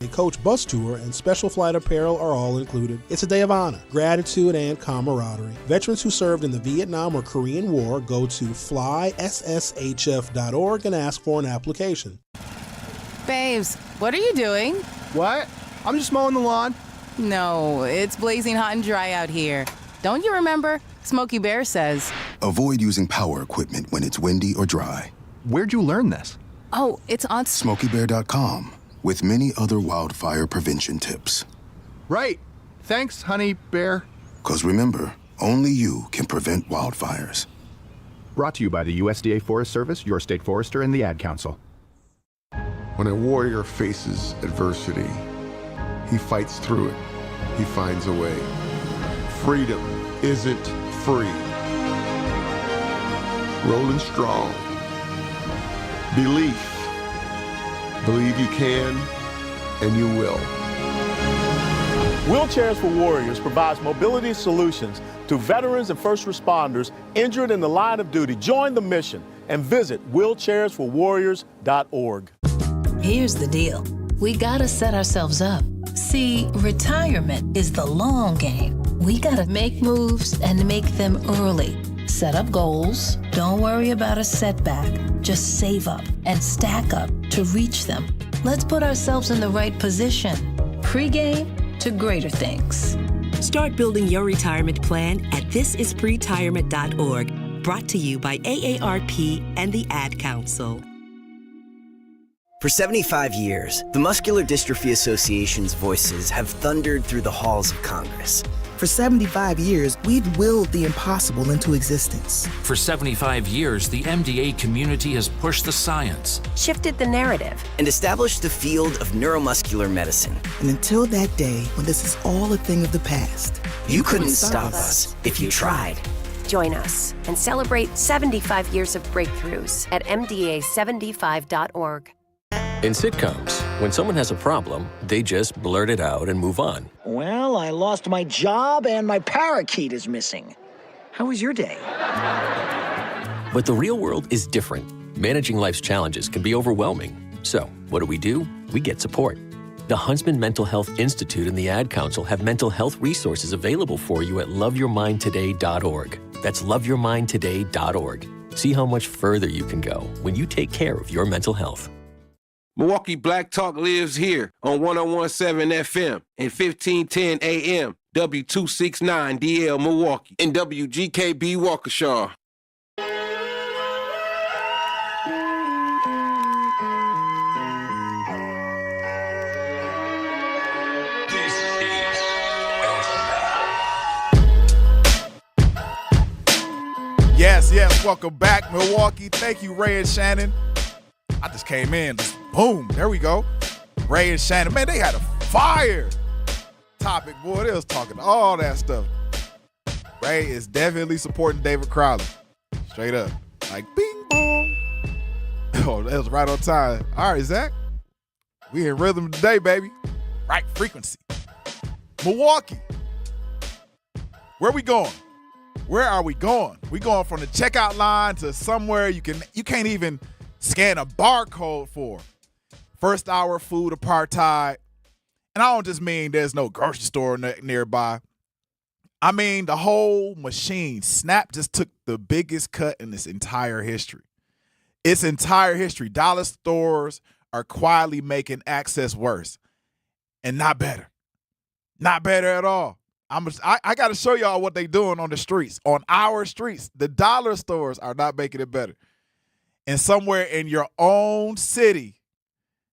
A coach bus tour and special flight apparel are all included. It's a day of honor, gratitude, and camaraderie. Veterans who served in the Vietnam or Korean War go to flysshf.org and ask for an application. Babes, what are you doing? What? I'm just mowing the lawn. No, it's blazing hot and dry out here. Don't you remember? Smokey Bear says. Avoid using power equipment when it's windy or dry. Where'd you learn this? Oh, it's on SmokeyBear.com, with many other wildfire prevention tips. Right. Thanks, honey bear. 'Cause remember, only you can prevent wildfires. Brought to you by the USDA Forest Service, your state forester, and the Ad Council. When a warrior faces adversity, he fights through it. He finds a way. Freedom isn't free. Rolling strong. Belief. Believe you can, and you will. Wheelchairs for Warriors provides mobility solutions to veterans and first responders injured in the line of duty. Join the mission and visit wheelchairsforwarriors.org. Here's the deal. We gotta set ourselves up. See, retirement is the long game. We gotta make moves and make them early. Set up goals. Don't worry about a setback. Just save up and stack up to reach them. Let's put ourselves in the right position. Pre-game to greater things. Start building your retirement plan at thisispretirement.org. Brought to you by AARP and the Ad Council. For 75 years, the Muscular Dystrophy Association's voices have thundered through the halls of Congress. For 75 years, we've willed the impossible into existence. For 75 years, the MDA community has pushed the science, shifted the narrative, and established the field of neuromuscular medicine. And until that day, when this is all a thing of the past, you couldn't stop us if you tried. Join us and celebrate 75 years of breakthroughs at MDA75.org. In sitcoms, when someone has a problem, they just blurt it out and move on. Well, I lost my job and my parakeet is missing. How was your day? But the real world is different. Managing life's challenges can be overwhelming. So, what do? We get support. The Huntsman Mental Health Institute and the Ad Council have mental health resources available for you at loveyourmindtoday.org. That's loveyourmindtoday.org. See how much further you can go when you take care of your mental health. Milwaukee Black Talk lives here on 1017 FM and 1510 AM, W269DL Milwaukee, and WGKB Waukesha. Yes, welcome back, Milwaukee. Thank you, Ray and Shannon. I just came in, just boom, there we go. Ray and Shannon, man, they had a fire topic, boy. They was talking all that stuff. Ray is definitely supporting David Crowley. Straight up. Like, bing, bong. Oh, that was right on time. All right, Zach. We in rhythm today, baby. Right frequency. Milwaukee. Where we going? Where are we going? We going from the checkout line to somewhere you can't even scan a barcode for. First hour food apartheid. And I don't just mean there's no grocery store nearby. I mean the whole machine. Snap just took the biggest cut in its entire history. Its entire history. Dollar stores are quietly making access worse. And not better. Not better at all. I got to show y'all what they doing on the streets. On our streets. The dollar stores are not making it better. And somewhere in your own city,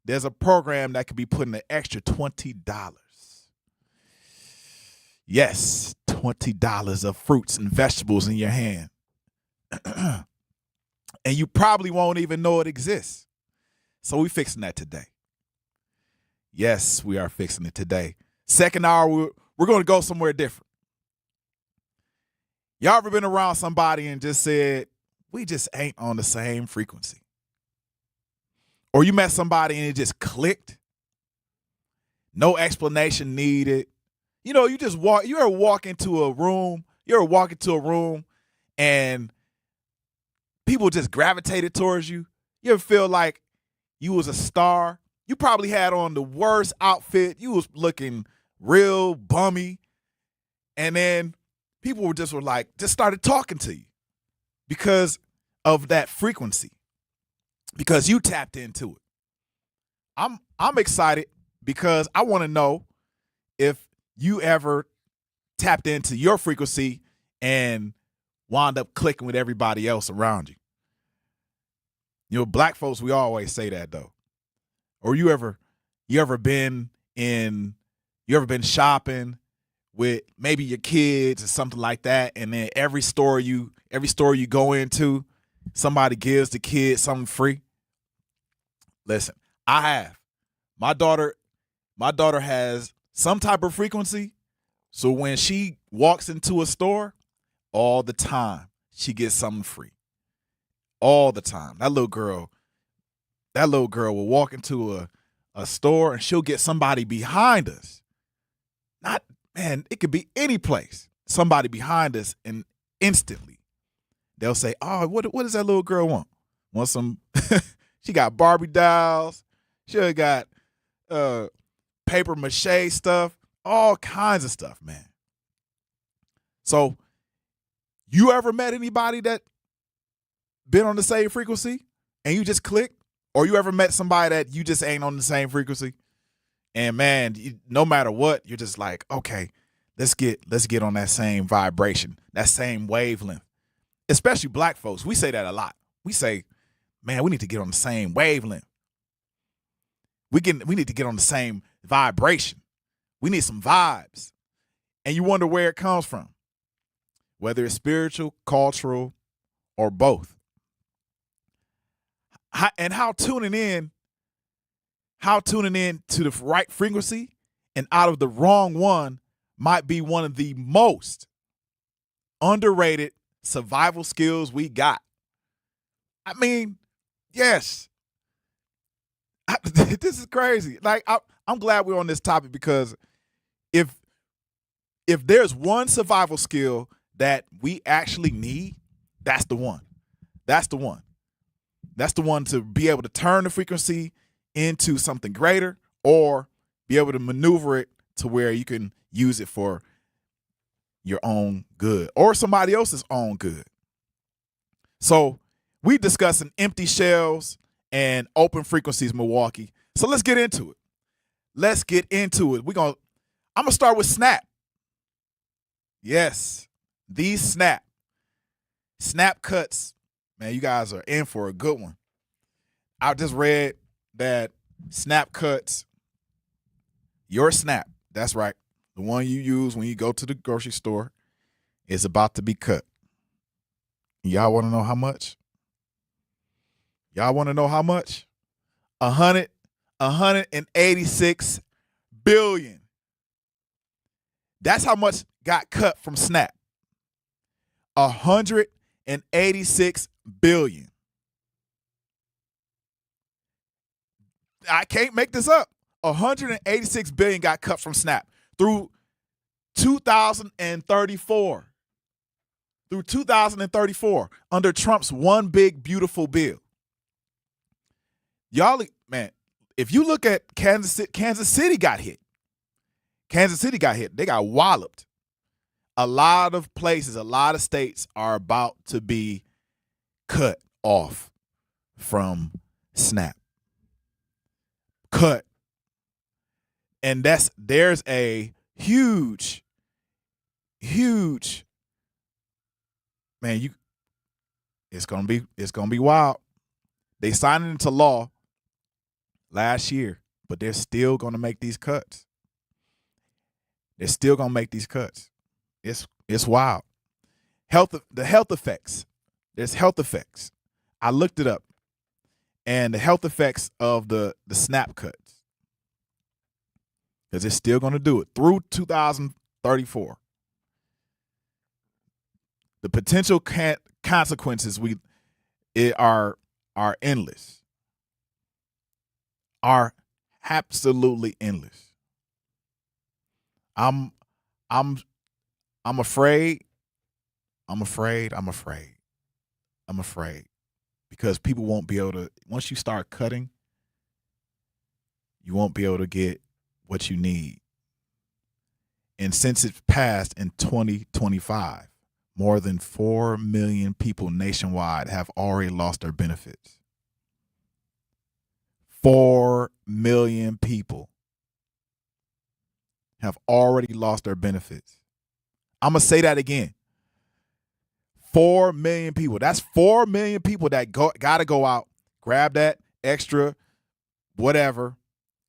there's a program that could be putting an extra $20. Yes, $20 of fruits and vegetables in your hand. And you probably won't even know it exists. So we fixing that today. Yes, we are fixing it today. Second hour, we're going to go somewhere different. Y'all ever been around somebody and just said, we just ain't on the same frequency? Or you met somebody and it just clicked? No explanation needed. You know, you ever walk into a room and people just gravitated towards you? You ever feel like you was a star You probably had on the worst outfit. You was looking real bummy. And then people were like, just started talking to you because of that frequency, because you tapped into it. I'm excited because I want to know if you ever tapped into your frequency and wound up clicking with everybody else around you. You know, black folks, we always say that though. Or you ever been shopping with maybe your kids or something like that, and then every store you go into, somebody gives the kid something free? Listen, I have. My daughter has some type of frequency, so when she walks into a store, all the time she gets something free. All the time. That little girl will walk into a store and she'll get somebody behind us. It could be any place. Somebody behind us, and instantly they'll say, "Oh, what does that little girl want? Want some?" She got Barbie dolls. She got paper mache stuff, all kinds of stuff, man. So, you ever met anybody that been on the same frequency and you just click? Or you ever met somebody that you just ain't on the same frequency? And man, no matter what, you're just like, okay, let's get on that same vibration, that same wavelength. Especially black folks, we say that a lot. We say, man, we need to get on the same wavelength. We need to get on the same vibration. We need some vibes. And you wonder where it comes from, whether it's spiritual, cultural, or both. And how tuning in to the right frequency and out of the wrong one might be one of the most underrated survival skills we got. I mean, yes. This is crazy. Like, I'm glad we're on this topic, because if there's one survival skill that we actually need, that's the one. That's the one. That's the one to be able to turn the frequency into something greater, or be able to maneuver it to where you can use it for your own good or somebody else's own good. So we discussing empty shells and open frequencies, Milwaukee. So let's get into it. I'm gonna start with Snap. Yes, these Snap cuts. Man, you guys are in for a good one. I just read that Snap cuts, your Snap, that's right, the one you use when you go to the grocery store, is about to be cut. Y'all want to know how much? Y'all want to know how much? 186 billion. That's how much got cut from Snap. 186 billion. I can't make this up. 186 billion got cut from Snap through 2034. Through 2034 under Trump's one big beautiful bill. Y'all, man, if you look at Kansas City got hit. Kansas City got hit. They got walloped. A lot of places, a lot of states are about to be cut off from Snap. Cut. And there's a huge, man, it's gonna be wild. They signed it into law last year, but they're still gonna make these cuts. They're still gonna make these cuts. It's wild. The health effects. There's health effects. I looked it up, and the health effects of the Snap cuts, because it's still gonna do it through 2034. The potential consequences are endless. Are absolutely endless. I'm afraid. I'm afraid because people won't be able to, once you start cutting, you won't be able to get what you need. And since it passed in 2025, more than 4 million people nationwide have already lost their benefits. 4 million people have already lost their benefits. I'm going to say that again. 4 million people. That's 4 million people that got to go out, grab that extra whatever,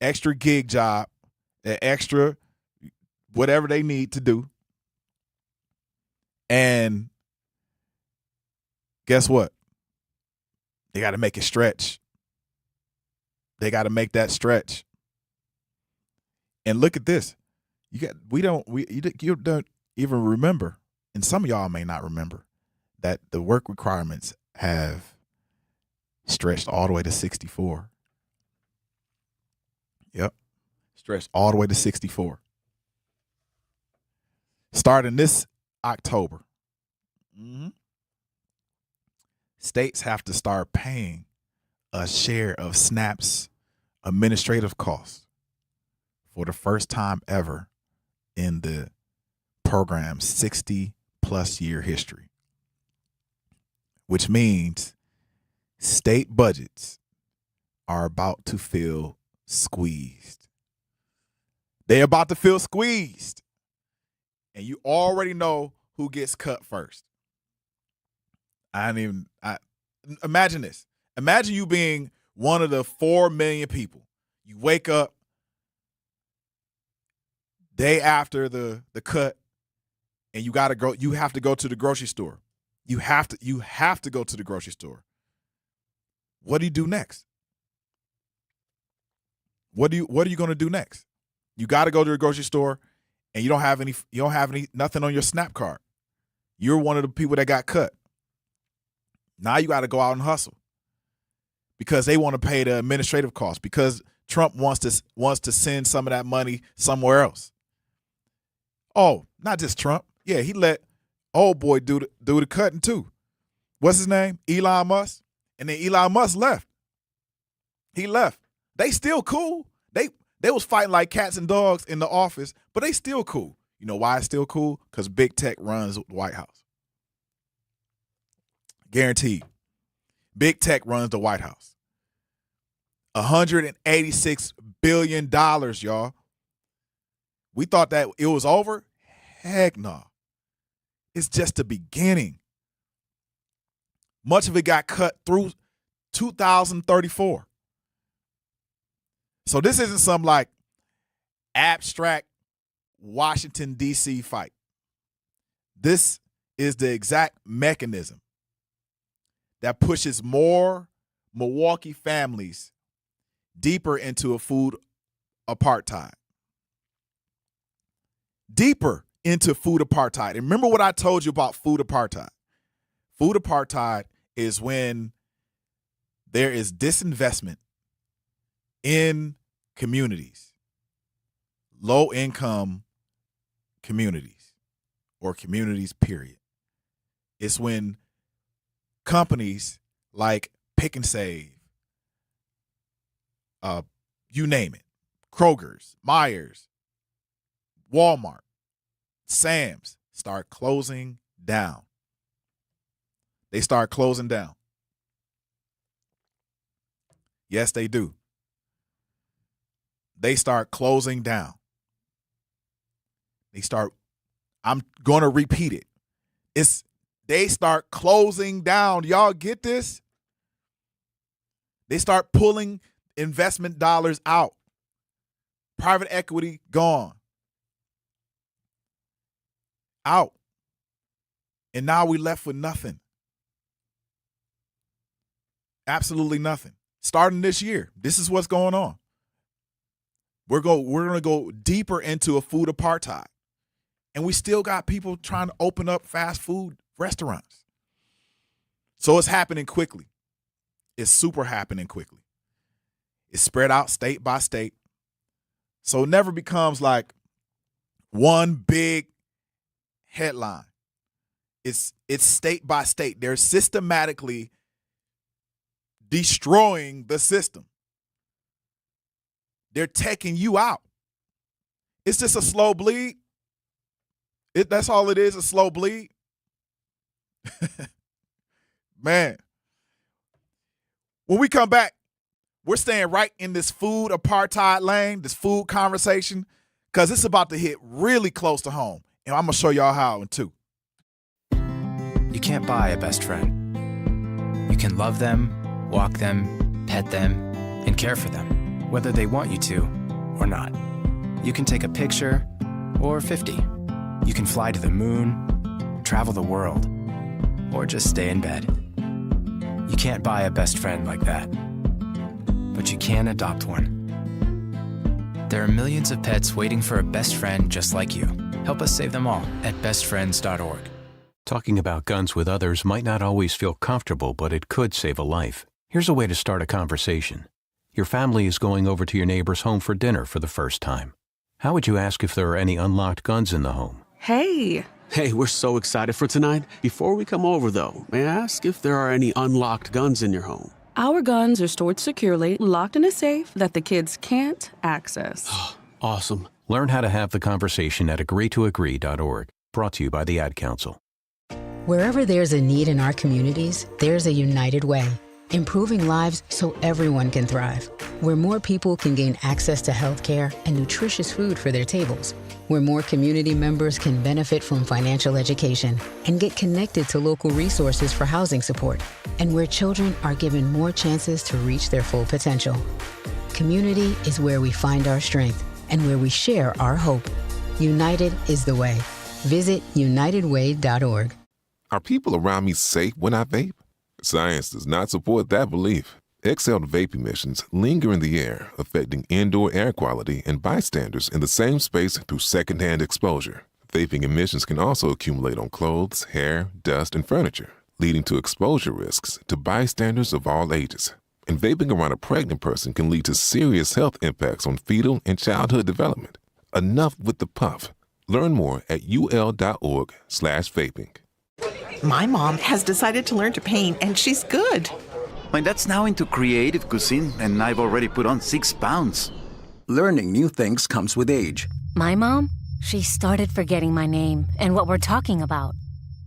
extra gig job, that extra whatever they need to do. And guess what? They got to make it stretch. They got to make that stretch. And look at this. You don't even remember, and some of y'all may not remember, that the work requirements have stretched all the way to 64. Yep. Stretched all the way to 64. Starting this October, states have to start paying a share of SNAP's administrative costs for the first time ever in the program's 60-plus year history, which means state budgets are about to feel squeezed. They're about to feel squeezed. And you already know who gets cut first. Imagine this. Imagine you being one of the 4 million people. You wake up day after the cut, and you have to go to the grocery store. You have to go to the grocery store. What do you do next? What are you going to do next? You got to go to the grocery store, and you don't have nothing on your SNAP card. You're one of the people that got cut. Now you got to go out and hustle because they want to pay the administrative costs, because Trump wants to send some of that money somewhere else. Oh, not just Trump. Yeah, he let old boy do the cutting too. What's his name? Elon Musk. And then Elon Musk left. He left. They still cool. They was fighting like cats and dogs in the office, but they still cool. You know why it's still cool? Because big tech runs the White House. Guaranteed. Big tech runs the White House. $186 billion, y'all. We thought that it was over. Heck no. It's just the beginning. Much of it got cut through 2034. So this isn't some like abstract Washington, D.C. fight. This is the exact mechanism that pushes more Milwaukee families deeper into a food apartheid. Deeper into food apartheid. And remember what I told you about food apartheid. Food apartheid is when there is disinvestment in communities, low-income communities, or communities, period. It's when companies like Pick and Save, you name it, Kroger's, Myers, Walmart, Sam's start closing down. They start closing down. Yes, they do. They start closing down. I'm going to repeat it. They start closing down. Y'all get this? They start pulling investment dollars out. Private equity gone. Out. And now we left with nothing. Absolutely nothing. Starting this year, this is what's going on. We're going to go deeper into a food apartheid. And we still got people trying to open up fast food restaurants. So it's happening quickly. It's super happening quickly. It's spread out state by state. So it never becomes like one big headline. It's state by state. They're systematically destroying the system. they're taking you out. It's just a slow bleed. That's all it is, a slow bleed. Man. When we come back, we're staying right in this food apartheid lane, this food conversation, because it's about to hit really close to home. And I'm going to show y'all how in 2. You can't buy a best friend. You can love them, walk them, pet them, and care for them, whether they want you to or not. You can take a picture or 50. You can fly to the moon, travel the world, or just stay in bed. You can't buy a best friend like that, but you can adopt one. There are millions of pets waiting for a best friend just like you. Help us save them all at bestfriends.org. Talking about guns with others might not always feel comfortable, but it could save a life. Here's a way to start a conversation. Your family is going over to your neighbor's home for dinner for the first time. How would you ask if there are any unlocked guns in the home? Hey, we're so excited for tonight. Before we come over, though, may I ask if there are any unlocked guns in your home? Our guns are stored securely, locked in a safe that the kids can't access. Awesome. Learn how to have the conversation at agreetoagree.org. Brought to you by the Ad Council. Wherever there's a need in our communities, there's a United Way. Improving lives so everyone can thrive. Where more people can gain access to health care and nutritious food for their tables. Where more community members can benefit from financial education and get connected to local resources for housing support. And where children are given more chances to reach their full potential. Community is where we find our strength and where we share our hope. United is the way. Visit unitedway.org. Are people around me safe when I vape? Science does not support that belief. Exhaled vape emissions linger in the air, affecting indoor air quality and bystanders in the same space through secondhand exposure. Vaping emissions can also accumulate on clothes, hair, dust, and furniture, leading to exposure risks to bystanders of all ages. And vaping around a pregnant person can lead to serious health impacts on fetal and childhood development. Enough with the puff. Learn more at ul.org/vaping. My mom has decided to learn to paint, and she's good. My dad's now into creative cuisine, and I've already put on 6 pounds. Learning new things comes with age. My mom, she started forgetting my name and what we're talking about.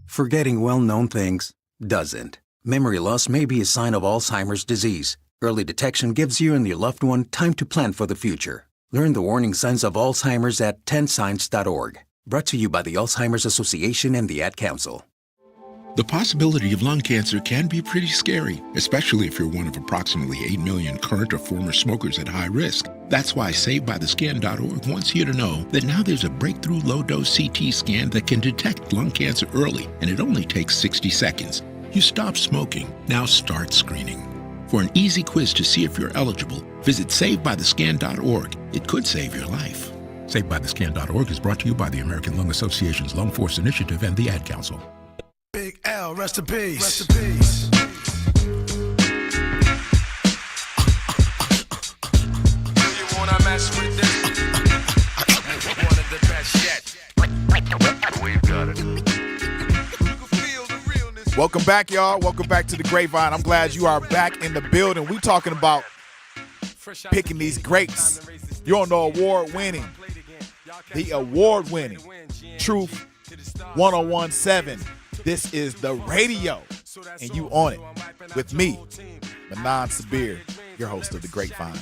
Forgetting well-known things doesn't. Memory loss may be a sign of Alzheimer's disease. Early detection gives you and your loved one time to plan for the future. Learn the warning signs of Alzheimer's at 10signs.org. Brought to you by the Alzheimer's Association and the Ad Council. The possibility of lung cancer can be pretty scary, especially if you're one of approximately 8 million current or former smokers at high risk. That's why SaveByTheScan.org wants you to know that now there's a breakthrough low-dose CT scan that can detect lung cancer early, and it only takes 60 seconds. You stop smoking, now start screening. For an easy quiz to see if you're eligible, visit SaveByTheScan.org. It could save your life. SaveByTheScan.org is brought to you by the American Lung Association's Lung Force Initiative and the Ad Council. Big L, rest in peace. Rest in peace. You wanna mess with this? One of the best yet. We've got it. Welcome back, y'all. Welcome back to the Grapevine. I'm glad you are back in the building. We talking about picking these greats. You're on the award-winning Truth 101.7. This is the radio, and you on it with me, Manan Sabir, your host of the Grapevine.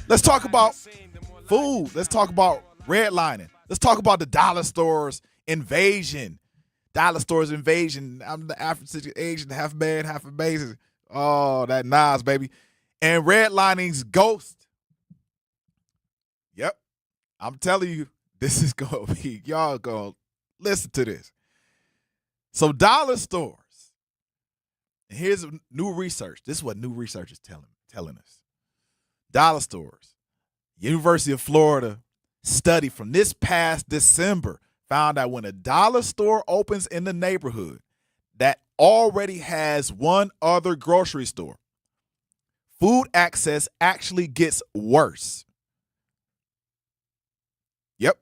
Let's talk about food. Let's talk about redlining. Let's talk about the dollar stores invasion. Dollar stores invasion. I'm the African Asian, half man, half amazing. Oh, that Nas, baby. And redlining's ghost. Yep. I'm telling you, this is going to be, y'all going to listen to this. So dollar stores, and here's new research. This is what new research is telling us. Dollar stores, University of Florida study from this past December found that when a dollar store opens in the neighborhood that already has one other grocery store, food access actually gets worse. Yep.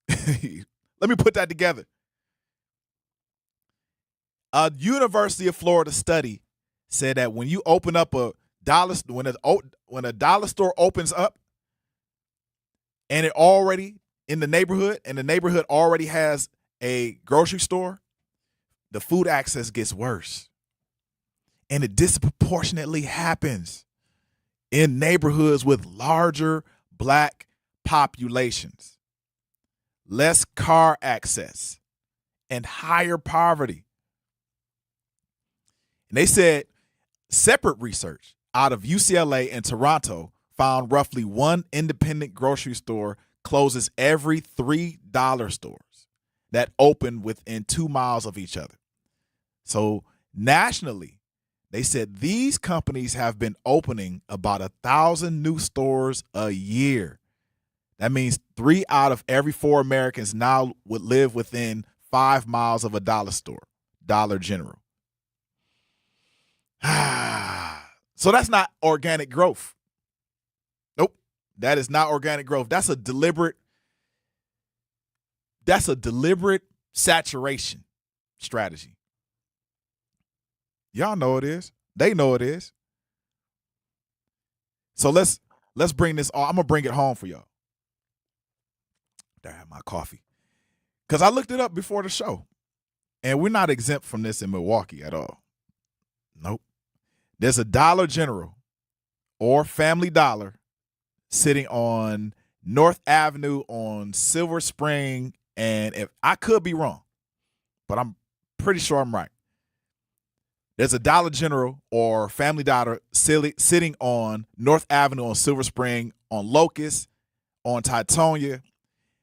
Let me put that together. A University of Florida study said that when you open up a dollar, when a dollar store opens up, and it already in the neighborhood already has a grocery store, the food access gets worse. And it disproportionately happens in neighborhoods with larger black populations, less car access, and higher poverty. And they said separate research out of UCLA and Toronto found roughly one independent grocery store closes every $3 stores that open within 2 miles of each other. So nationally, they said these companies have been opening about 1,000 new stores a year. That means 3 out of every 4 Americans now would live within 5 miles of a dollar store, Dollar General. So that's not organic growth. Nope, that is not organic growth. That's a deliberate saturation strategy. Y'all know it is. They know it is. So let's bring this on. I'm gonna bring it home for y'all. There, I have my coffee. Because I looked it up before the show. And we're not exempt from this in Milwaukee at all. Nope. There's a Dollar General or Family Dollar sitting on North Avenue on Silver Spring. And if I could be wrong, but I'm pretty sure I'm right. There's a Dollar General or Family Dollar sitting on North Avenue on Silver Spring, on Locust, on Titonia.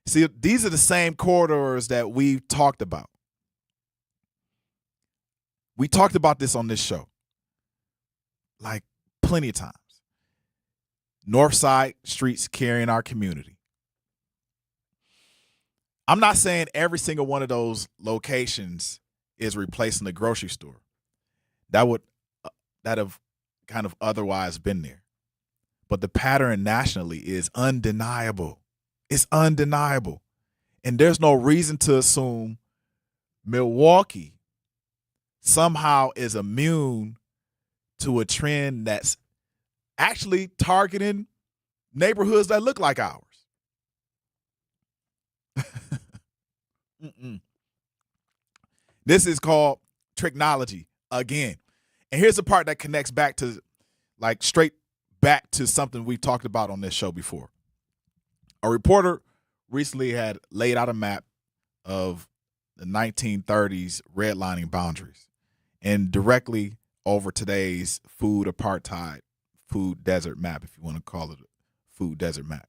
See, these are the same corridors that we've talked about. We talked about this on this show, like plenty of times. North side streets carrying our community. I'm not saying every single one of those locations is replacing the grocery store. That have kind of otherwise been there. But the pattern nationally is undeniable. It's undeniable. And there's no reason to assume Milwaukee somehow is immune to a trend that's actually targeting neighborhoods that look like ours. This is called technology again. And here's the part that connects back to, like, straight back to something we've talked about on this show before. A reporter recently had laid out a map of the 1930s redlining boundaries and directly over today's food apartheid, food desert map, if you want to call it a food desert map.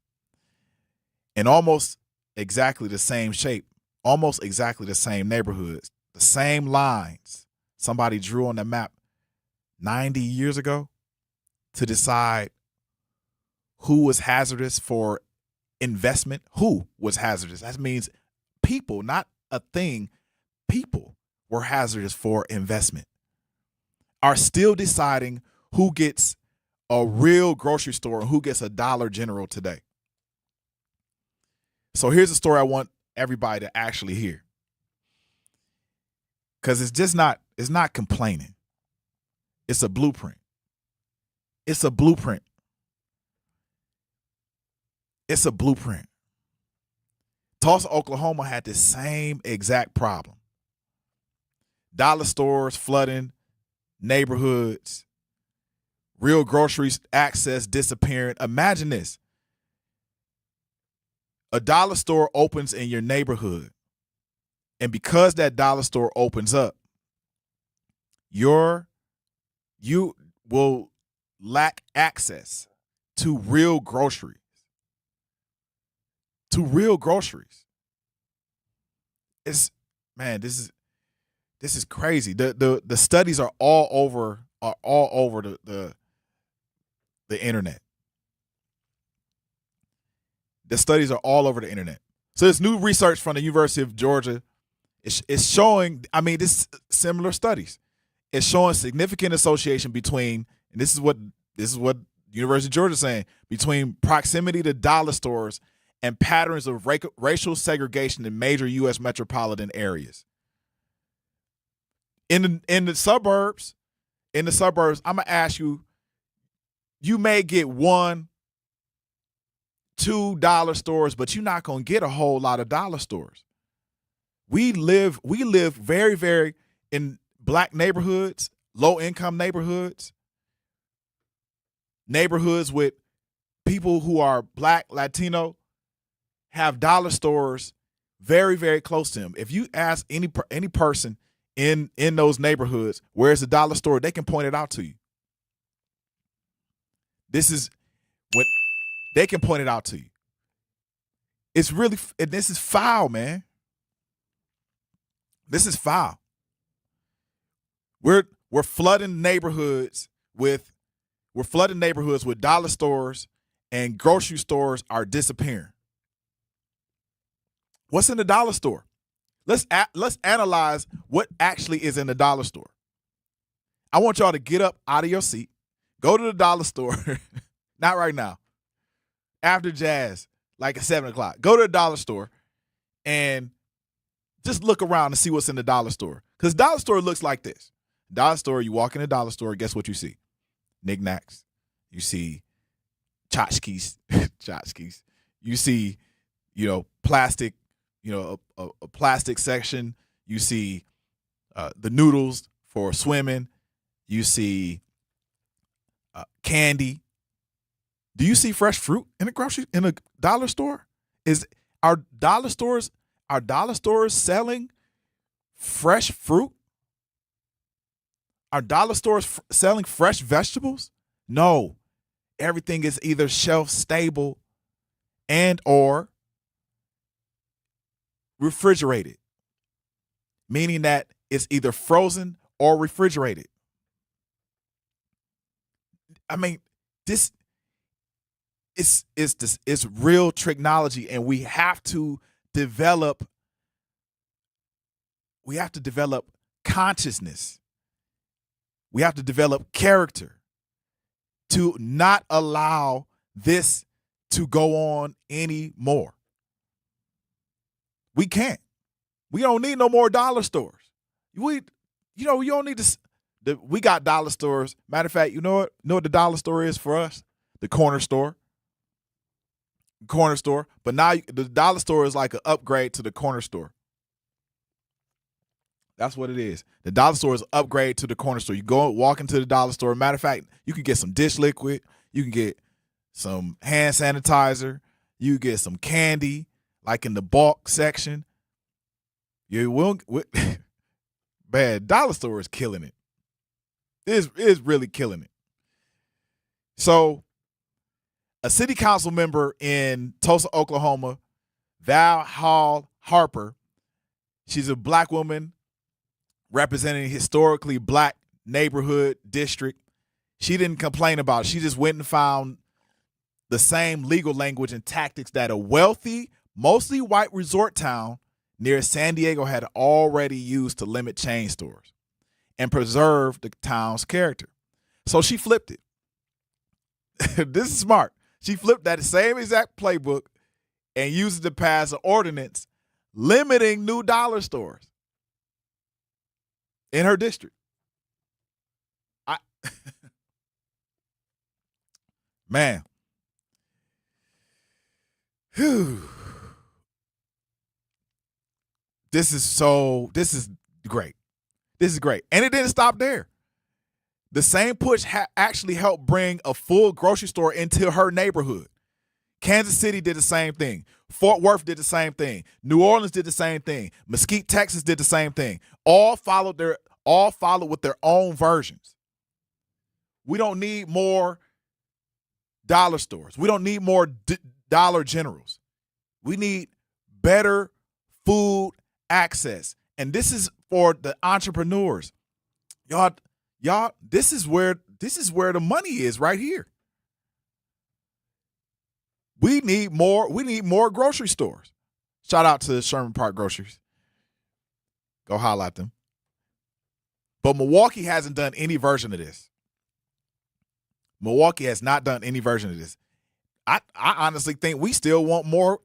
And almost exactly the same shape, almost exactly the same neighborhoods, the same lines somebody drew on the map 90 years ago to decide who was hazardous for investment. Who was hazardous? That means people, not a thing. People were hazardous for investment. Are still deciding who gets a real grocery store and who gets a Dollar General today. So here's a story I want everybody to actually hear. Because it's not complaining. It's a blueprint. It's a blueprint. It's a blueprint. Tulsa, Oklahoma had the same exact problem. Dollar stores flooding neighborhoods, real groceries access disappearing. Imagine this. A dollar store opens in your neighborhood. And because that dollar store opens up, you will lack access to real groceries. To real groceries. This is crazy. The studies are all over the internet. The studies are all over the internet. So this new research from the University of Georgia is showing, this similar studies. It's showing significant association between, and this is what University of Georgia is saying, between proximity to dollar stores and patterns of racial segregation in major U.S. metropolitan areas. In the suburbs, I'm gonna ask you, you may get one $2 stores, but you're not going to get a whole lot of dollar stores. We live very, very in black neighborhoods, low-income neighborhoods with people who are black, Latino, have dollar stores very, very close to them. If you ask any person in those neighborhoods, where's the dollar store, they can point it out to you. This is what they can point it out to you. It's really, this is foul, man. This is foul. We're flooding neighborhoods with dollar stores, and grocery stores are disappearing. What's in the dollar store? Let's analyze what actually is in the dollar store. I want y'all to get up out of your seat, go to the dollar store. Not right now. After jazz, like at 7 o'clock. Go to the dollar store and just look around and see what's in the dollar store. Because dollar store looks like this. Dollar store, you walk in the dollar store, guess what you see? Knickknacks. You see tchotchkes. Tchotchkes. You see, plastic, a plastic section. You see the noodles for swimming. You see candy. Do you see fresh fruit in a dollar store? Are dollar stores selling fresh fruit? Are dollar stores selling fresh vegetables? No. Everything is either shelf stable and or refrigerated, meaning that it's either frozen or refrigerated. I mean, this is real technology, and we have to develop consciousness. We have to develop character to not allow this to go on anymore. We can't. We don't need no more dollar stores. You don't need to. We got dollar stores. Matter of fact, you know what the dollar store is for us? The corner store. But now the dollar store is like an upgrade to the corner store. That's what it is. The dollar store is an upgrade to the corner store. You go walk into the dollar store. Matter of fact, you can get some dish liquid. You can get some hand sanitizer. You get some candy, like in the bulk section. You will, man, dollar store is killing it. It is really killing it. So, a city council member in Tulsa, Oklahoma, Val Hall Harper, she's a black woman representing a historically black neighborhood district. She didn't complain about it. She just went and found the same legal language and tactics that a wealthy, mostly white resort town near San Diego had already used to limit chain stores and preserve the town's character. So she flipped it. This is smart. She flipped that same exact playbook and used it to pass an ordinance limiting new dollar stores in her district. Man. Whew. This is great. This is great. And it didn't stop there. The same push actually helped bring a full grocery store into her neighborhood. Kansas City did the same thing. Fort Worth did the same thing. New Orleans did the same thing. Mesquite, Texas did the same thing. All followed with their own versions. We don't need more dollar stores. We don't need more Dollar Generals. We need better food access. And this is for the entrepreneurs. Y'all, this is where the money is right here. We need more grocery stores. Shout out to Sherman Park Groceries. Go holler at them. But Milwaukee hasn't done any version of this. Milwaukee has not done any version of this. I honestly think we still want more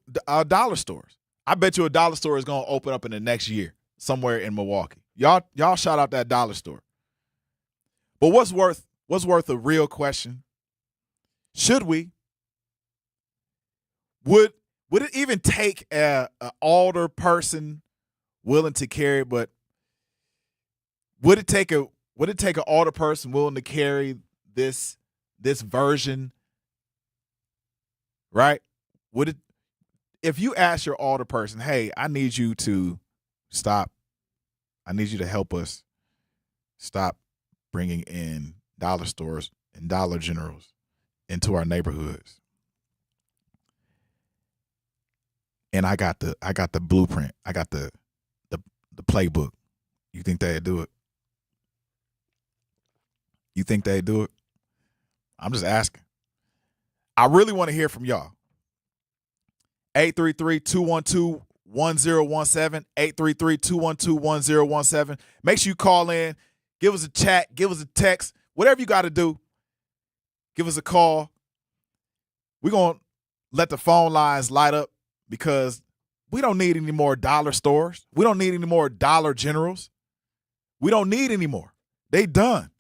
dollar stores. I bet you a dollar store is going to open up in the next year somewhere in Milwaukee. Y'all shout out that dollar store. But what's worth a real question? Should we would it even take an older person willing to carry? But would it take an older person willing to carry this version? Right? Would it? If you ask your older person, hey, I need you to stop. I need you to help us stop bringing in dollar stores and Dollar Generals into our neighborhoods. And I got the blueprint. I got the playbook. You think they'd do it? You think they'd do it? I'm just asking. I really want to hear from y'all. 833-212-1017. 833-212-1017. Make sure you call in. Give us a chat. Give us a text. Whatever you got to do. Give us a call. We're going to let the phone lines light up because we don't need any more dollar stores. We don't need any more Dollar Generals. We don't need any more. They done.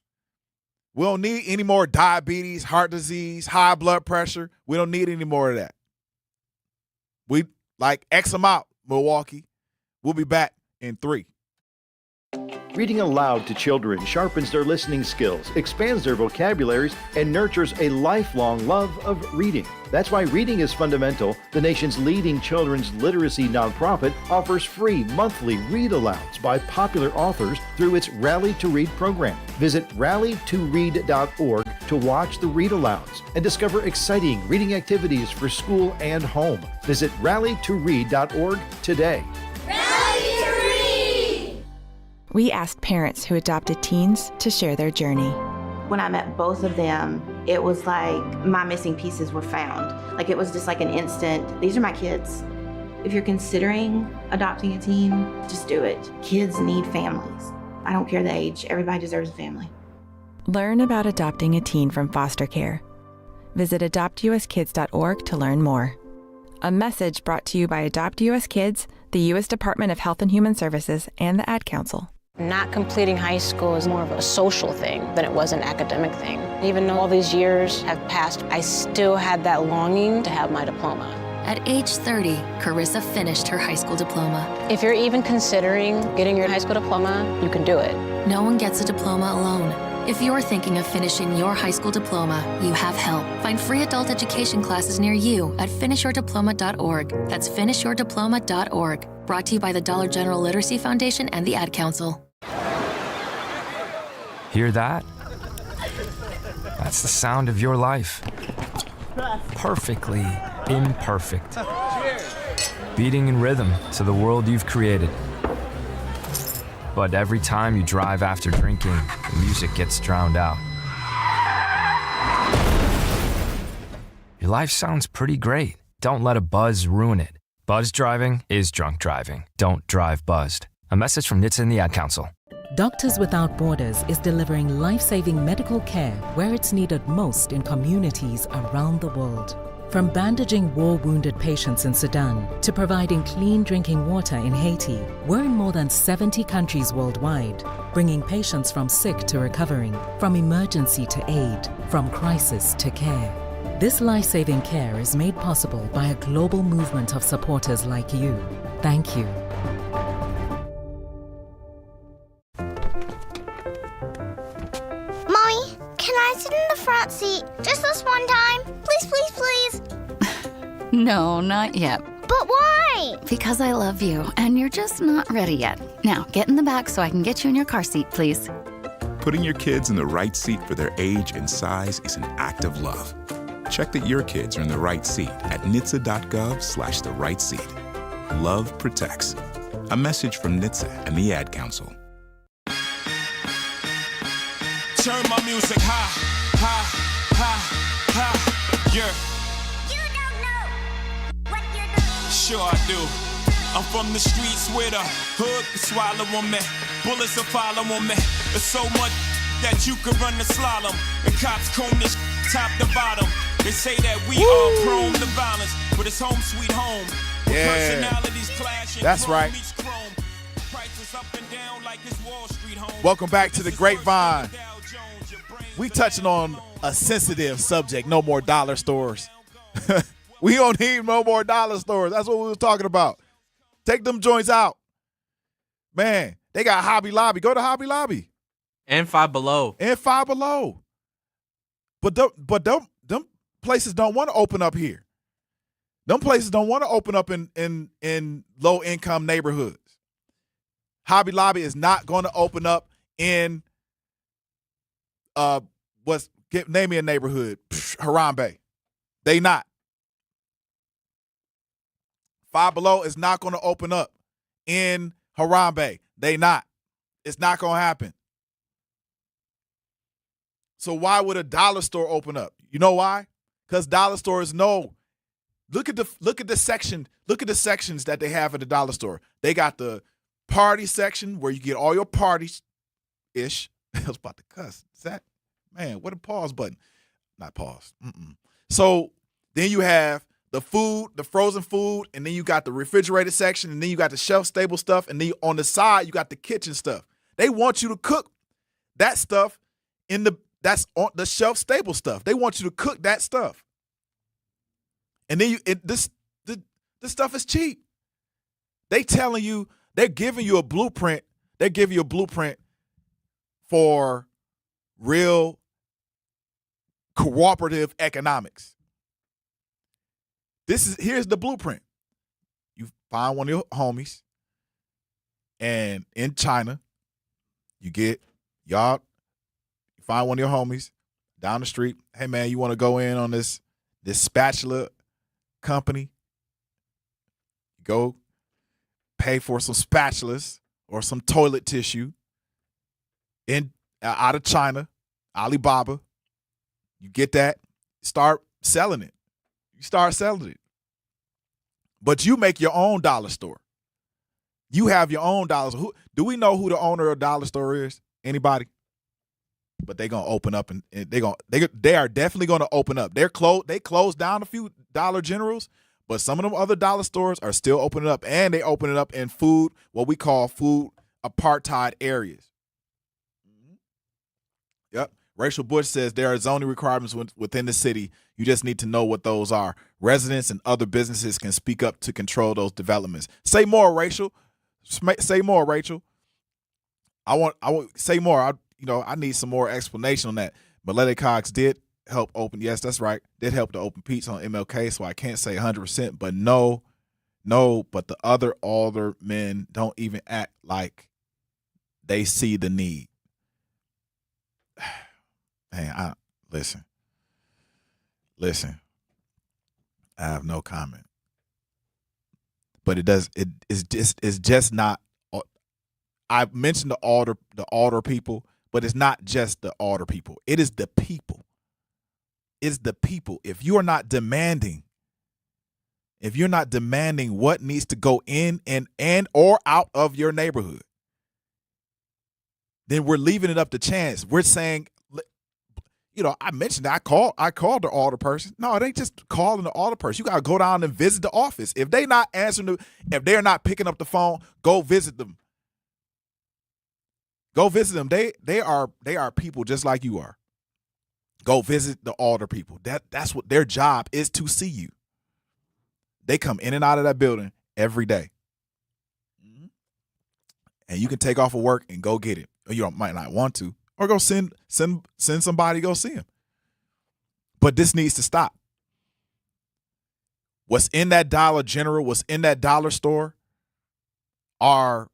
We don't need any more diabetes, heart disease, high blood pressure. We don't need any more of that. We X them out, Milwaukee. We'll be back in 3. Reading aloud to children sharpens their listening skills, expands their vocabularies, and nurtures a lifelong love of reading. That's why Reading is Fundamental, the nation's leading children's literacy nonprofit, offers free monthly read-alouds by popular authors through its Rally to Read program. Visit rallytoread.org to watch the read-alouds and discover exciting reading activities for school and home. Visit rallytoread.org today. We asked parents who adopted teens to share their journey. When I met both of them, it was like my missing pieces were found. Like it was just like an instant, these are my kids. If you're considering adopting a teen, just do it. Kids need families. I don't care the age, everybody deserves a family. Learn about adopting a teen from foster care. Visit adoptuskids.org to learn more. A message brought to you by Adopt US Kids, the U.S. Department of Health and Human Services, and the Ad Council. Not completing high school is more of a social thing than it was an academic thing. Even though all these years have passed, I still had that longing to have my diploma. At age 30, Carissa finished her high school diploma. If you're even considering getting your high school diploma, you can do it. No one gets a diploma alone. If you're thinking of finishing your high school diploma, you have help. Find free adult education classes near you at finishyourdiploma.org. That's finishyourdiploma.org. Brought to you by the Dollar General Literacy Foundation and the Ad Council. Hear that? That's the sound of your life. Perfectly imperfect. Beating in rhythm to the world you've created. But every time you drive after drinking, the music gets drowned out. Your life sounds pretty great. Don't let a buzz ruin it. Buzz driving is drunk driving. Don't drive buzzed. A message from NHTSA and the Ad Council. Doctors Without Borders is delivering life-saving medical care where it's needed most in communities around the world. From bandaging war-wounded patients in Sudan to providing clean drinking water in Haiti, we're in more than 70 countries worldwide, bringing patients from sick to recovering, from emergency to aid, from crisis to care. This life-saving care is made possible by a global movement of supporters like you. Thank you. Mommy, can I sit in the front seat just this one time? Please, please, please. No, not yet. But why? Because I love you, and you're just not ready yet. Now, get in the back so I can get you in your car seat, please. Putting your kids in the right seat for their age and size is an act of love. Check that your kids are in the right seat at nhtsa.gov/the right seat. Love protects. A message from NHTSA and the Ad Council. Turn my music high, high, high, high, yeah. You don't know what you're doing. Sure I do. I'm from the streets where the hood can swallow on me. Bullets will follow on me. There's so much that you could run the slalom. And cops comb this top to bottom. They say that we are prone to violence, but it's home sweet home. Yeah. Personalities clashing. That's right. Welcome back to the Grapevine. We touching on a sensitive subject. No more dollar stores. We don't need no more dollar stores. That's what we was talking about. Take them joints out. Man, they got Hobby Lobby. Go to Hobby Lobby. And Five Below. But them places don't want to open up here. Them places don't want to open up in low-income neighborhoods. Hobby Lobby is not going to open up in name me a neighborhood. Harambe. They not. Five Below is not going to open up in Harambe. They not. It's not going to happen. So why would a dollar store open up? You know why? Because dollar stores know. Look at the section. Look at the sections that they have at the dollar store. They got the party section where you get all your parties ish. I was about to cuss. Is that, man, what a pause button. Not pause. So then you have the food, the frozen food, and then you got the refrigerated section, and then you got the shelf-stable stuff, and then on the side, you got the kitchen stuff. They want you to cook that stuff that's on the shelf-stable stuff. They want you to cook that stuff. And then this stuff is cheap. They're giving you a blueprint. They're giving you a blueprint for real cooperative economics. Here's the blueprint. You find one of your homies, and in China, you find one of your homies down the street. Hey man, you want to go in on this spatula company? Go pay for some spatulas or some toilet tissue out of China, Alibaba. You get that, start selling it. You start selling it. But you make your own dollar store. You have your own dollars. Do we know who the owner of dollar store is? Anybody? But they're gonna open up and they are definitely gonna open up. They closed down a few Dollar Generals, but some of them other dollar stores are still opening up, and they open it up in what we call food apartheid areas. Yep. Rachel Bush says there are zoning requirements within the city. You just need to know what those are. Residents and other businesses can speak up to control those developments. Say more, Rachel. Say more, Rachel. I want say more. I need some more explanation on that. Malete Cox did help open. Yes, that's right. Did help to open Pete's on MLK, so I can't say 100%. But no. But the other older men don't even act like they see the need. Man, listen. I have no comment. But it's just not. I mentioned the older people, but it's not just the older people. It is the people. It's the people. If you are not demanding what needs to go in and or out of your neighborhood, then we're leaving it up to chance. We're saying, I mentioned that I called the older person. No, it ain't just calling the older person. You got to go down and visit the office. If they not answering, if they're not picking up the phone, go visit them. Go visit them. They are people just like you are. Go visit the older people. That's what their job is, to see you. They come in and out of that building every day. And you can take off of work and go get it. Or you might not want to. Or go send somebody to go see him. But this needs to stop. What's in that Dollar General, what's in that dollar store are,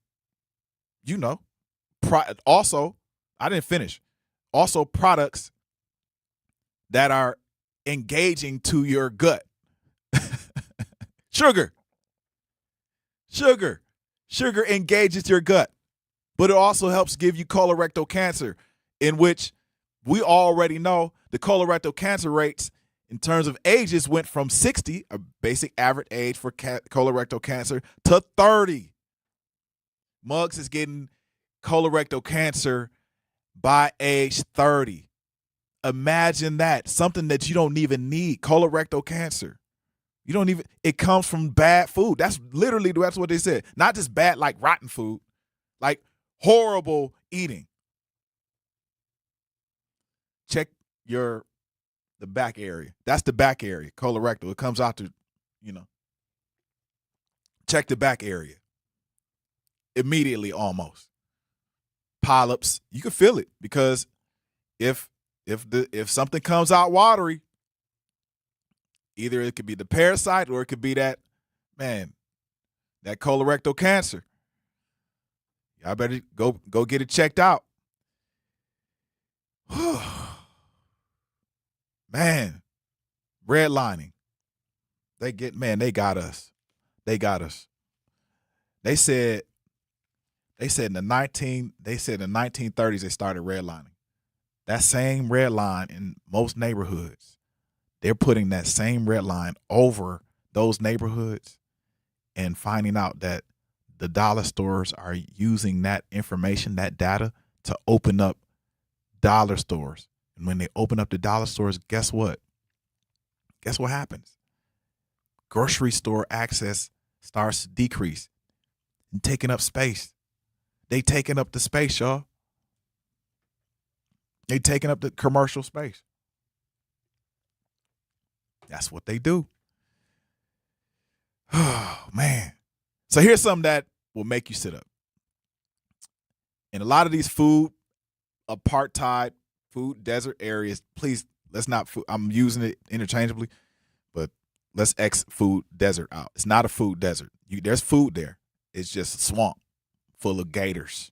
also, I didn't finish. Also products that are engaging to your gut. Sugar engages your gut. But it also helps give you colorectal cancer, in which we already know the colorectal cancer rates in terms of ages went from 60, a basic average age for colorectal cancer, to 30. Muggs is getting colorectal cancer by age 30. Imagine that. Something that you don't even need, colorectal cancer. It comes from bad food. That's what they said. Not just bad like rotten food, like horrible eating. Check the back area. That's the back area, colorectal. It comes out to Check the back area. Immediately, almost. Polyps, you can feel it because if something comes out watery, either it could be the parasite or it could be that colorectal cancer. Y'all better go get it checked out. Man, redlining. They got us. They got us. They said in the 1930s they started redlining. That same red line in most neighborhoods, they're putting that same red line over those neighborhoods and finding out that the dollar stores are using that information, that data, to open up dollar stores. And when they open up the dollar stores, guess what? Guess what happens? Grocery store access starts to decrease and taking up space. They taking up the space, y'all. They taking up the commercial space. That's what they do. Oh, man. So here's something that will make you sit up. In a lot of these food apartheid, food desert areas, please, let's not, I'm using it interchangeably, but let's X food desert out. It's not a food desert. There's food there. It's just a swamp full of gators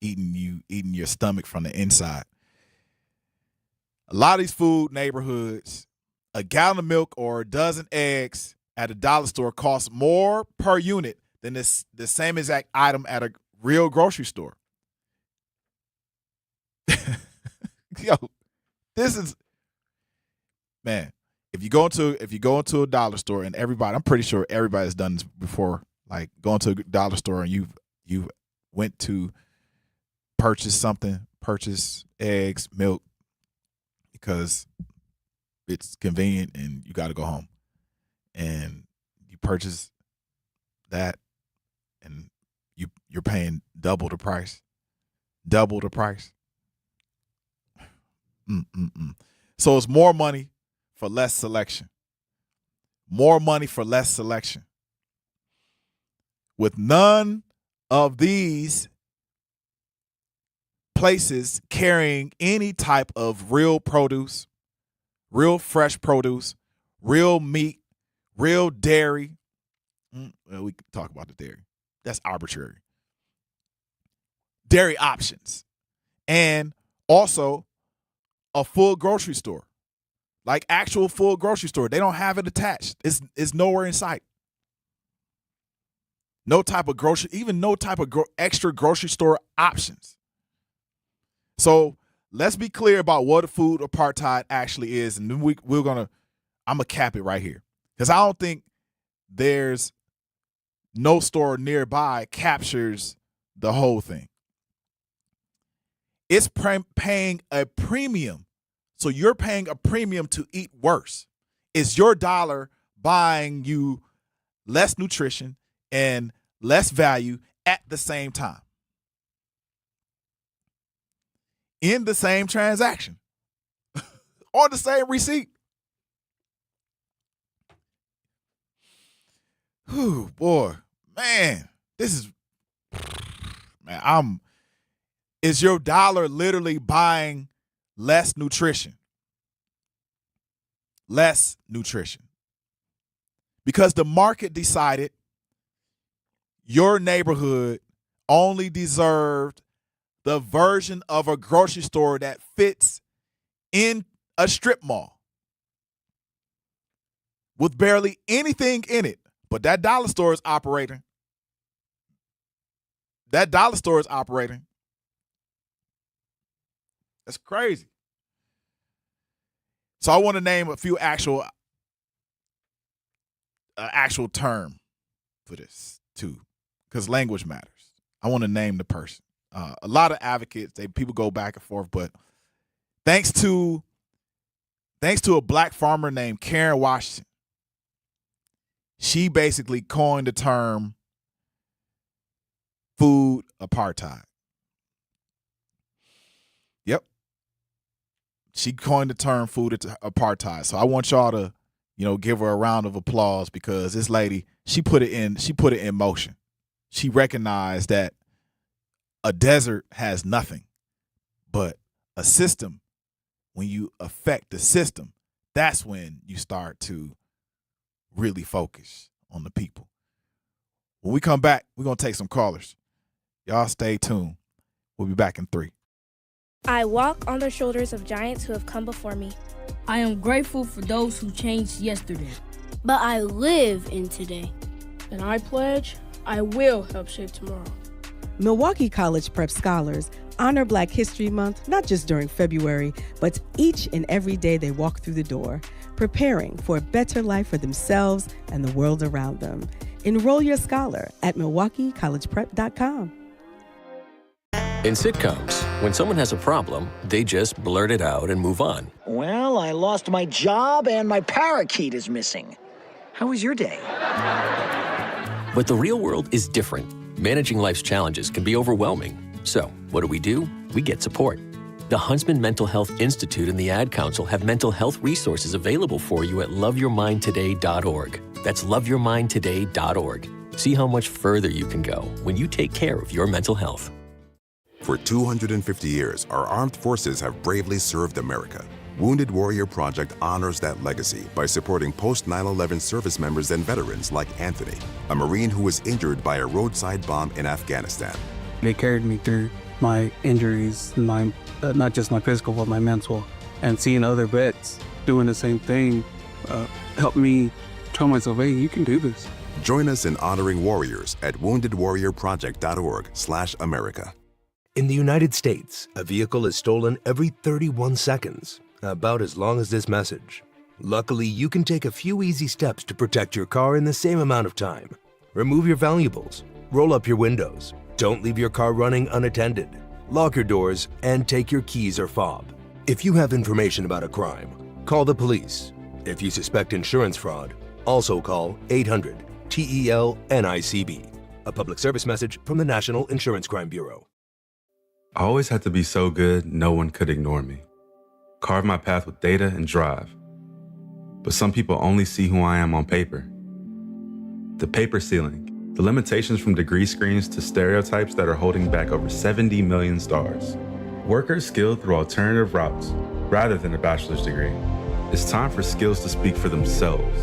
eating your stomach from the inside. A lot of these food neighborhoods, a gallon of milk or a dozen eggs at a dollar store costs more per unit than the same exact item at a real grocery store. Yo, this is, man. If you go into a dollar store, and I'm pretty sure everybody's done this before, like going to a dollar store and you went to purchase eggs, milk, because it's convenient and you got to go home, and you purchase that, and you're paying double the price. So it's more money for less selection. More money for less selection. With none of these places carrying any type of real produce, real fresh produce, real meat, real dairy. Well, we can talk about the dairy. That's arbitrary. Dairy options. And also a full grocery store. Like actual full grocery store. They don't have it attached. It's nowhere in sight. No type of grocery, even no type of extra grocery store options. So let's be clear about what a food apartheid actually is. And then I'm going to cap it right here. Because I don't think there's no store nearby captures the whole thing. It's paying a premium. So you're paying a premium to eat worse. It's your dollar buying you less nutrition and less value at the same time. In the same transaction. On the same receipt. Whew, boy. Man, is your dollar literally buying less nutrition? Less nutrition. Because the market decided your neighborhood only deserved the version of a grocery store that fits in a strip mall with barely anything in it. But that dollar store is operating. That's crazy. So I want to name a few actual term for this too, because language matters. I want to name the person. A lot of advocates, people go back and forth, but thanks to a black farmer named Karen Washington, she basically coined the term food apartheid. Yep. She coined the term food apartheid. So I want y'all to give her a round of applause, because this lady, she put it in motion. She recognized that a desert has nothing, but a system, when you affect the system, that's when you start to really focus on the people. When we come back, we're going to take some callers. Y'all stay tuned. We'll be back in 3. I walk on the shoulders of giants who have come before me. I am grateful for those who changed yesterday. But I live in today. And I pledge I will help shape tomorrow. Milwaukee College Prep Scholars honor Black History Month not just during February, but each and every day they walk through the door, preparing for a better life for themselves and the world around them. Enroll your scholar at MilwaukeeCollegePrep.com. In sitcoms, when someone has a problem, they just blurt it out and move on. Well, I lost my job and my parakeet is missing. How was your day? But the real world is different. Managing life's challenges can be overwhelming. So, what do? We get support. The Huntsman Mental Health Institute and the Ad Council have mental health resources available for you at loveyourmindtoday.org. That's loveyourmindtoday.org. See how much further you can go when you take care of your mental health. For 250 years, our armed forces have bravely served America. Wounded Warrior Project honors that legacy by supporting post-9/11 service members and veterans like Anthony, a Marine who was injured by a roadside bomb in Afghanistan. They carried me through my injuries, not just my physical, but my mental. And seeing other vets doing the same thing helped me tell myself, hey, you can do this. Join us in honoring warriors at woundedwarriorproject.org/America. In the United States, a vehicle is stolen every 31 seconds, about as long as this message. Luckily, you can take a few easy steps to protect your car in the same amount of time. Remove your valuables, roll up your windows, don't leave your car running unattended, lock your doors, and take your keys or fob. If you have information about a crime, call the police. If you suspect insurance fraud, also call 800-TEL-NICB. A public service message from the National Insurance Crime Bureau. I always had to be so good, no one could ignore me. Carve my path with data and drive. But some people only see who I am on paper. The paper ceiling, the limitations from degree screens to stereotypes that are holding back over 70 million stars. Workers skilled through alternative routes, rather than a bachelor's degree. It's time for skills to speak for themselves.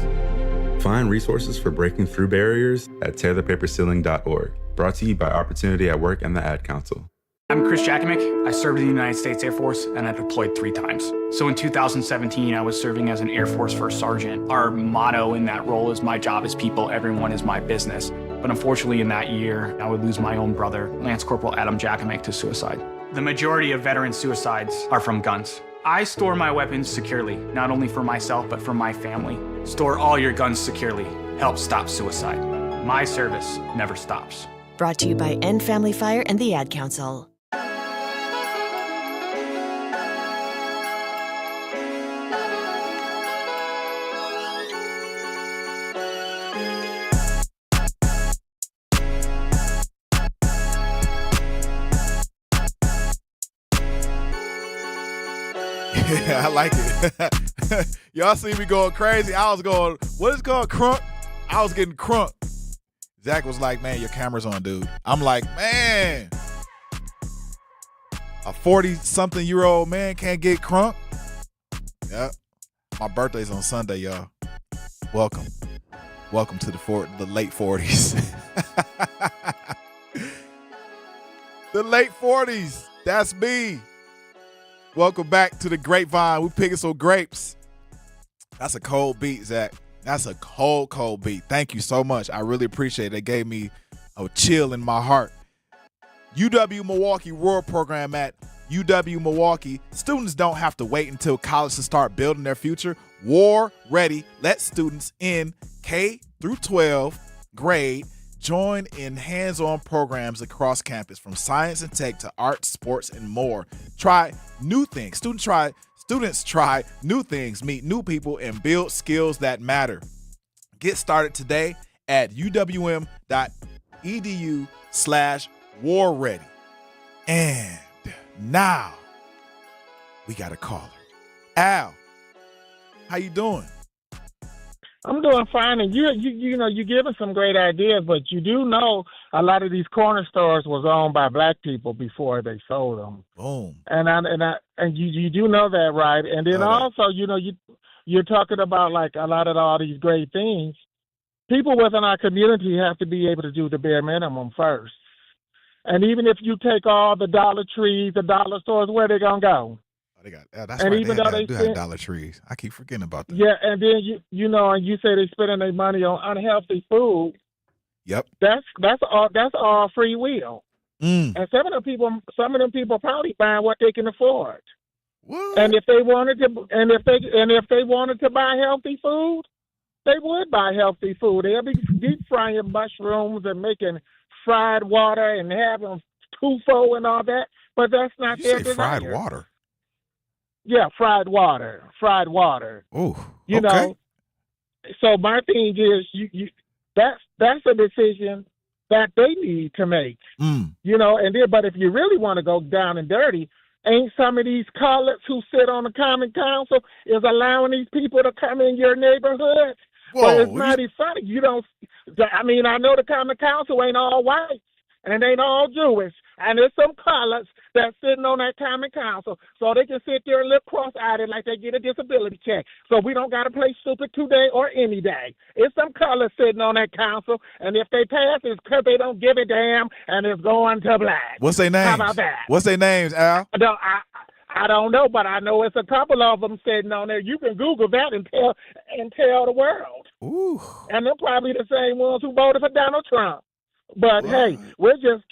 Find resources for breaking through barriers at tearthepaperceiling.org. Brought to you by Opportunity at Work and the Ad Council. I'm Chris Jakimick. I served in the United States Air Force and I deployed 3 times. So in 2017, I was serving as an Air Force First Sergeant. Our motto in that role is my job is people, everyone is my business. But unfortunately in that year, I would lose my own brother, Lance Corporal Adam Jakimick, to suicide. The majority of veteran suicides are from guns. I store my weapons securely, not only for myself, but for my family. Store all your guns securely. Help stop suicide. My service never stops. Brought to you by End Family Fire and the Ad Council. Yeah, I like it. Y'all see me going crazy. I was going, what is called crunk? I was getting crunk. Zach was like, man, your camera's on, dude. I'm like, man, a 40-something-year-old man can't get crunk? Yep. My birthday's on Sunday, y'all. Welcome. Welcome to the late 40s. The late 40s. That's me. Welcome back to the Grapevine. We're picking some grapes. That's a cold beat, Zach. That's a cold beat. Thank you so much. I really appreciate it. It gave me a chill in my heart. UW Milwaukee Rural Program at UW Milwaukee. Students don't have to wait until college to start building their future. War Ready. Let students in K through 12 grade join in hands-on programs across campus, from science and tech to arts, sports, and more. Try new things. Students try new things, meet new people, and build skills that matter. Get started today at uwm.edu/warready. And now we got a caller. Al, how you doing? I'm doing fine, and you giving some great ideas, but you do know a lot of these corner stores was owned by black people before they sold them. Boom. And you do know that, right? And then also, you're talking about like a lot of all these great things. People within our community have to be able to do the bare minimum first. And even if you take all the Dollar Trees, the dollar stores, where they gonna go? That's right. Even though they do have Dollar Trees, I keep forgetting about that. Yeah, and then and you say they spending their money on unhealthy food. Yep. That's all free will. And some of them people probably buying what they can afford. What? And if they wanted to buy healthy food, they would buy healthy food. They'll be deep frying mushrooms and making fried water and having tofu and all that. But that's not You their say desire. fried water? Yeah, fried water. Oh, you know. So my thing is, that's a decision that they need to make. But if you really want to go down and dirty, ain't some of these coloreds who sit on the common council is allowing these people to come in your neighborhood? But it's mighty funny. I know the common council ain't all white and it ain't all Jewish, and there's some coloreds that's sitting on that common council, so they can sit there and look cross-eyed like they get a disability check. So we don't got to play stupid today or any day. It's some coloreds sitting on that council, and if they pass, it's because they don't give a damn, and it's going to black. What's their names? How about that? What's their names, Al? I don't know, but I know it's a couple of them sitting on there. You can Google that and tell the world. Ooh. And they're probably the same ones who voted for Donald Trump. But hey, we're just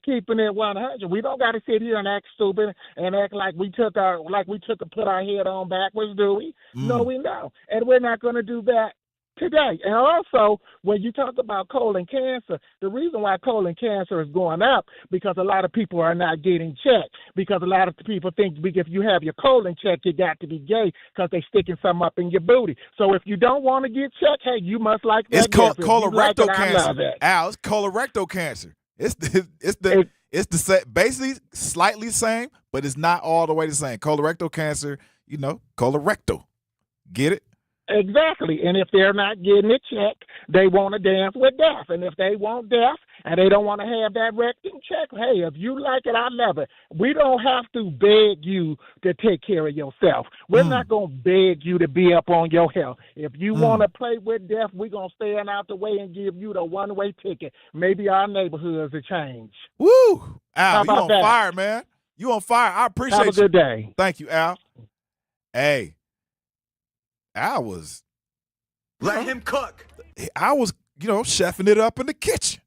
keeping it 100. We don't got to sit here and act stupid and act like we took put our head on backwards, do we? No, we don't, and we're not going to do that today. And also, when you talk about colon cancer, the reason why colon cancer is going up because a lot of people are not getting checked. Because a lot of people think if you have your colon checked, you got to be gay because they sticking something up in your booty. So if you don't want to get checked, hey, you must like that. It's colorectal like cancer. I love it. Al, it's colorectal cancer. It's basically slightly same, but it's not all the way the same. Colorectal cancer, colorectal. Get it? Exactly. And if they're not getting it checked, they want to dance with death. And if they want death and they don't want to have that rectum check, hey, if you like it, I love it. We don't have to beg you to take care of yourself. We're not going to beg you to be up on your health. If you want to play with death, we're going to stand out the way and give you the one-way ticket. Maybe our neighborhoods will change. Woo! Al, you on that? fire, man. You on fire. I appreciate you. Have a good day. Thank you, Al. Hey. I was let him cook. I was, chefing it up in the kitchen.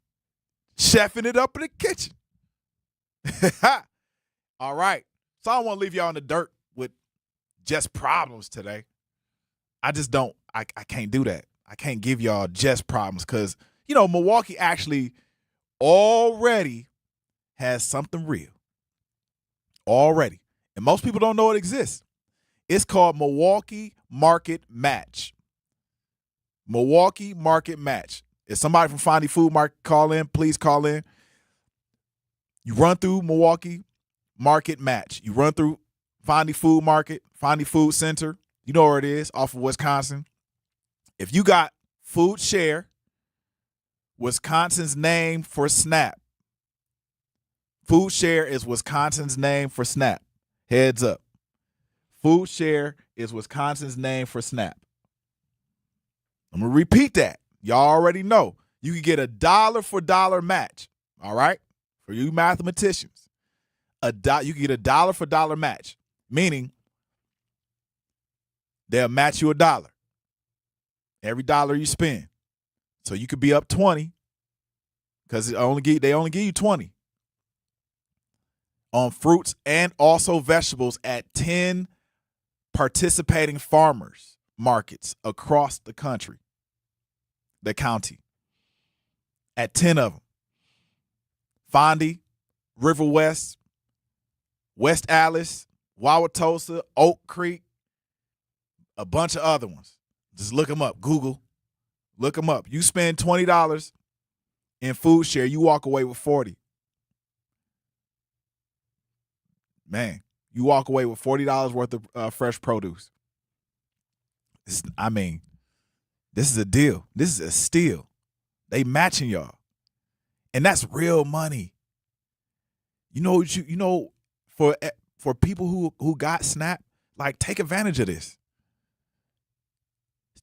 All right. So I don't want to leave y'all in the dirt with just problems today. I just don't. I can't do that. I can't give y'all just problems because, Milwaukee actually already has something real. Already. And most people don't know it exists. It's called Milwaukee Market Match. Milwaukee Market Match. If somebody from Fondy Food Market call in, please call in. You run through Milwaukee Market Match. You run through Fondy Food Market, Fondy Food Center. You know where it is, off of Wisconsin. If you got Food Share, Wisconsin's name for SNAP. Food Share is Wisconsin's name for SNAP. Heads up. Food Share is Wisconsin's name for SNAP. I'm going to repeat that. Y'all already know. You can get $1 for $1 match, all right? For you mathematicians. You can get $1 for $1 match, meaning they'll match you $1 every dollar you spend. So you could be up 20 because they only give you 20 on fruits and also vegetables at 10 participating farmers markets across the county, at 10 of them. Fondy, River West, West Allis, Wauwatosa, Oak Creek, a bunch of other ones. Just look them up. Google. Look them up. You spend $20 in Food Share, you walk away with $40. Man, you walk away with $40 worth of fresh produce. This is a deal. This is a steal. They matching y'all. And that's real money. You know, for people who got SNAP, like, take advantage of this.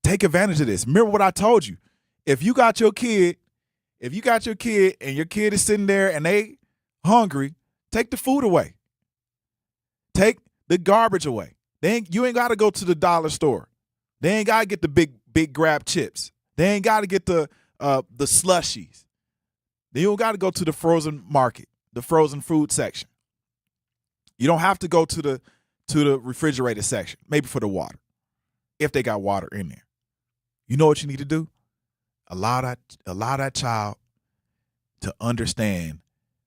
Take advantage of this. Remember what I told you. If you got your kid and your kid is sitting there and they hungry, take the food away. Take the garbage away. You ain't got to go to the dollar store. They ain't got to get the big grab chips. They ain't got to get the slushies. They don't got to go to the frozen market, the frozen food section. You don't have to go to the refrigerated section, maybe for the water, if they got water in there. You know what you need to do? Allow that child to understand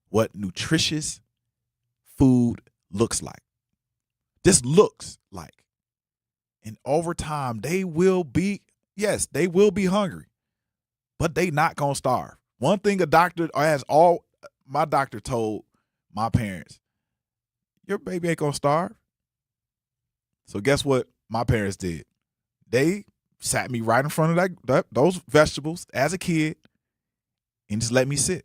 what nutritious food looks like. This looks like. And over time, they will be hungry, but they not going to starve. One thing my doctor told my parents, your baby ain't going to starve. So guess what my parents did? They sat me right in front of those vegetables as a kid and just let me sit.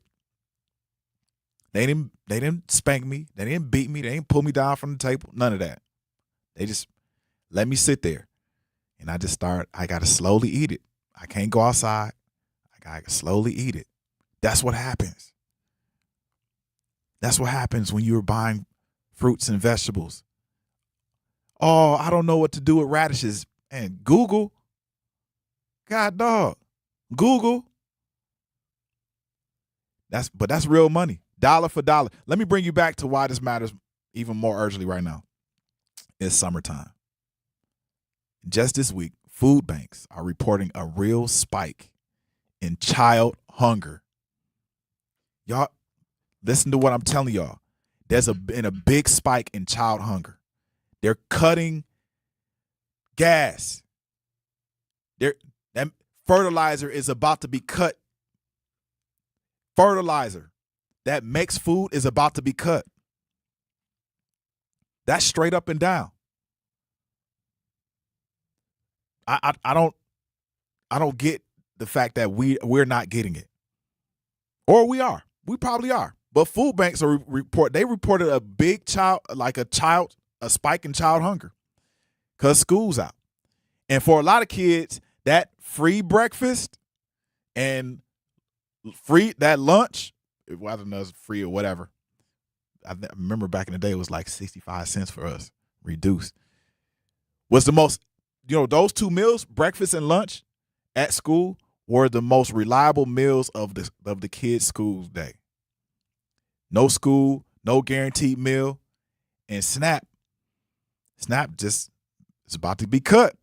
They didn't spank me. They didn't beat me. They didn't pull me down from the table. None of that. They just let me sit there. And I got to slowly eat it. I can't go outside. I got to slowly eat it. That's what happens. That's what happens when you're buying fruits and vegetables. Oh, I don't know what to do with radishes. And Google. God dog. Google. That's real money. Dollar for dollar. Let me bring you back to why this matters even more urgently right now. It's summertime. Just this week, food banks are reporting a real spike in child hunger. Y'all, listen to what I'm telling y'all. There's been a big spike in child hunger. They're cutting gas. That fertilizer is about to be cut. Fertilizer that makes food is about to be cut. That's straight up and down. I don't get the fact that we're not getting it. Or we are. We probably are. But food banks reported a big a spike in child hunger because school's out. And for a lot of kids, that free breakfast and that lunch, whether it's free or whatever, I remember back in the day it was like 65 cents for us, reduced, was the most, those two meals, breakfast and lunch at school, were the most reliable meals of the kids' school day. No school, no guaranteed meal, and SNAP just is about to be cut.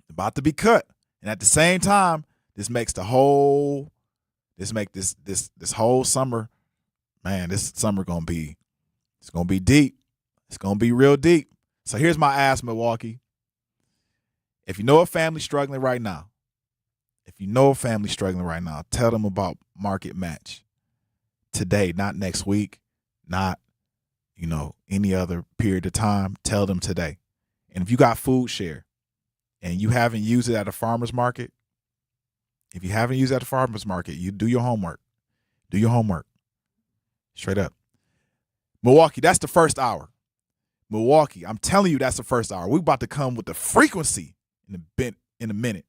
About to be cut. And at the same time, this whole summer, man, this summer gonna be deep. It's gonna be real deep. So here's my ask, Milwaukee. If you know a family struggling right now, tell them about Market Match today, not next week, not, any other period of time. Tell them today. And if you got food share and you haven't used it at a farmer's market, you do your homework. Do your homework. Straight up. Milwaukee, that's the first hour. Milwaukee, I'm telling you, that's the first hour. We're about to come with the frequency in a minute.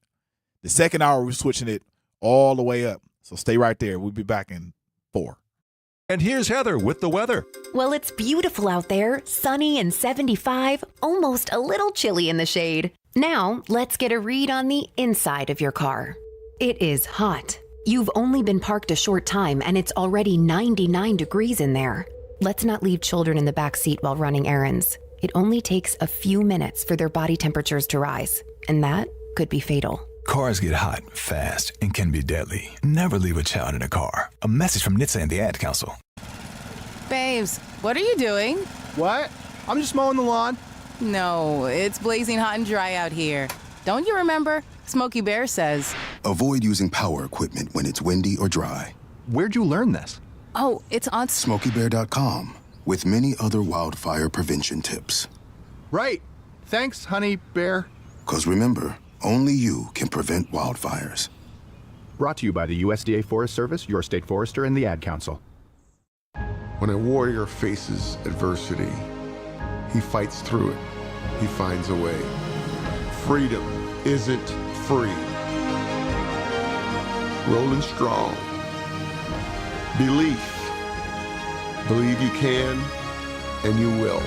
The second hour, we're switching it all the way up. So stay right there. We'll be back in 4. And here's Heather with the weather. Well, it's beautiful out there, sunny and 75, almost a little chilly in the shade. Now, let's get a read on the inside of your car. It is hot. You've only been parked a short time and it's already 99 degrees in there. Let's not leave children in the back seat while running errands. It only takes a few minutes for their body temperatures to rise, and that could be fatal. Cars get hot, fast, and can be deadly. Never leave a child in a car. A message from NHTSA and the Ad Council. Babes, what are you doing? What? I'm just mowing the lawn. No, it's blazing hot and dry out here. Don't you remember? Smokey Bear says. Avoid using power equipment when it's windy or dry. Where'd you learn this? Oh, it's on SmokeyBear.com with many other wildfire prevention tips. Right. Thanks, honey bear. 'Cause remember, Only you can prevent wildfires. Brought to you by the USDA Forest Service, your state forester, and the Ad Council. When a warrior faces adversity, he fights through it. He finds a way. Freedom isn't free. Rolling strong. Belief. Believe you can, and you will.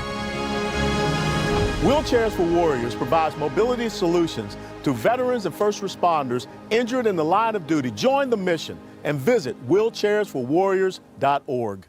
Wheelchairs for Warriors provides mobility solutions to veterans and first responders injured in the line of duty. Join the mission and visit wheelchairsforwarriors.org.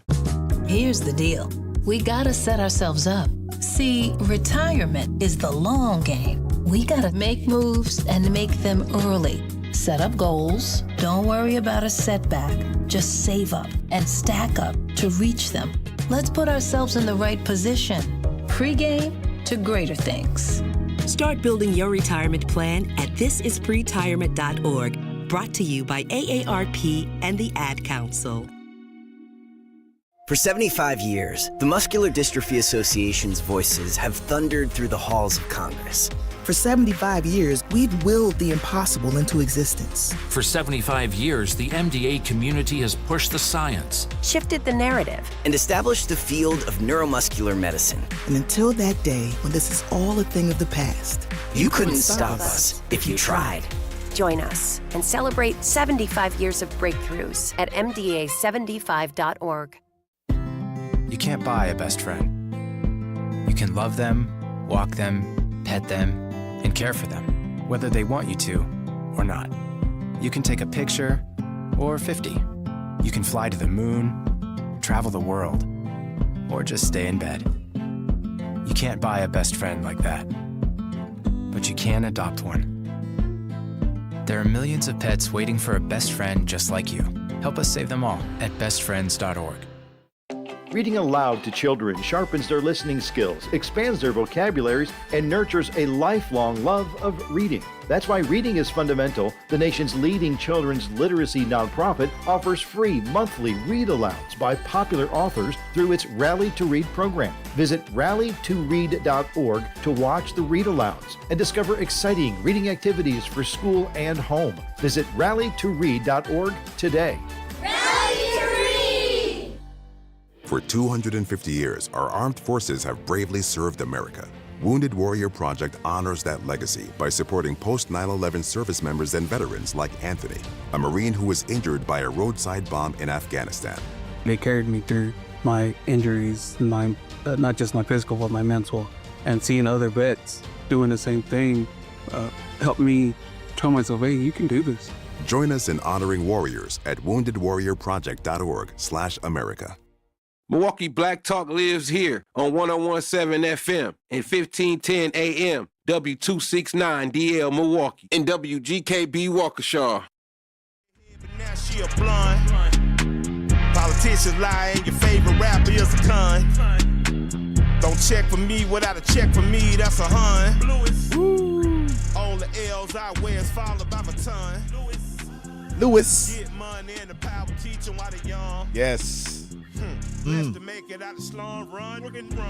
Here's the deal. We gotta set ourselves up. See, retirement is the long game. We gotta make moves and make them early. Set up goals. Don't worry about a setback. Just save up and stack up to reach them. Let's put ourselves in the right position. Pre-game to greater things. Start building your retirement plan at thisispretirement.org. Brought to you by AARP and the Ad Council. For 75 years, the Muscular Dystrophy Association's voices have thundered through the halls of Congress. For 75 years, we've willed the impossible into existence. For 75 years, the MDA community has pushed the science, shifted the narrative, and established the field of neuromuscular medicine. And until that day, when this is all a thing of the past, you couldn't stop us if you tried. Join us and celebrate 75 years of breakthroughs at MDA75.org. You can't buy a best friend. You can love them, walk them, pet them, and care for them, whether they want you to or not. You can take a picture or 50. You can fly to the moon, travel the world, or just stay in bed. You can't buy a best friend like that, but you can adopt one. There are millions of pets waiting for a best friend just like you. Help us save them all at bestfriends.org. Reading aloud to children sharpens their listening skills, expands their vocabularies, and nurtures a lifelong love of reading. That's why Reading is Fundamental, the nation's leading children's literacy nonprofit, offers free monthly read-alouds by popular authors through its Rally to Read program. Visit rallytoread.org to watch the read-alouds and discover exciting reading activities for school and home. Visit rallytoread.org today. For 250 years, our armed forces have bravely served America. Wounded Warrior Project honors that legacy by supporting post-9/11 service members and veterans like Anthony, a Marine who was injured by a roadside bomb in Afghanistan. They carried me through my injuries, not just my physical, but my mental. And seeing other vets doing the same thing helped me tell myself, hey, you can do this. Join us in honoring warriors at woundedwarriorproject.org/America. Milwaukee Black Talk lives here on 101.7 FM and 1510 AM, W269DL Milwaukee, and WGKB Waukesha. Now she a blonde. Politicians lie and your favorite rapper is a con. Don't check for me without a check for me, that's a hun. All the L's I wear is followed by a ton. Lewis. Get money and the power teaching while they young. Yes.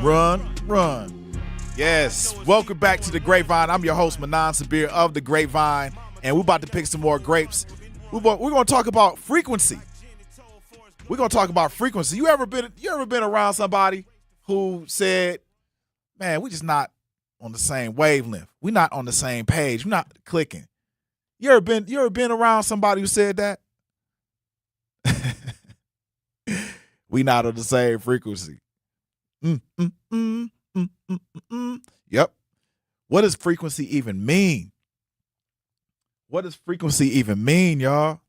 Run. Yes. Welcome back to the Grapevine. I'm your host, Manan Sabir of the Grapevine, and we're about to pick some more grapes. We're going to talk about frequency. We're going to talk about frequency. You ever been around somebody who said, "Man, we just not on the same wavelength. We're not on the same page. We're not clicking." You ever been around somebody who said that? We not on the same frequency. Yep. What does frequency even mean? What does frequency even mean, y'all?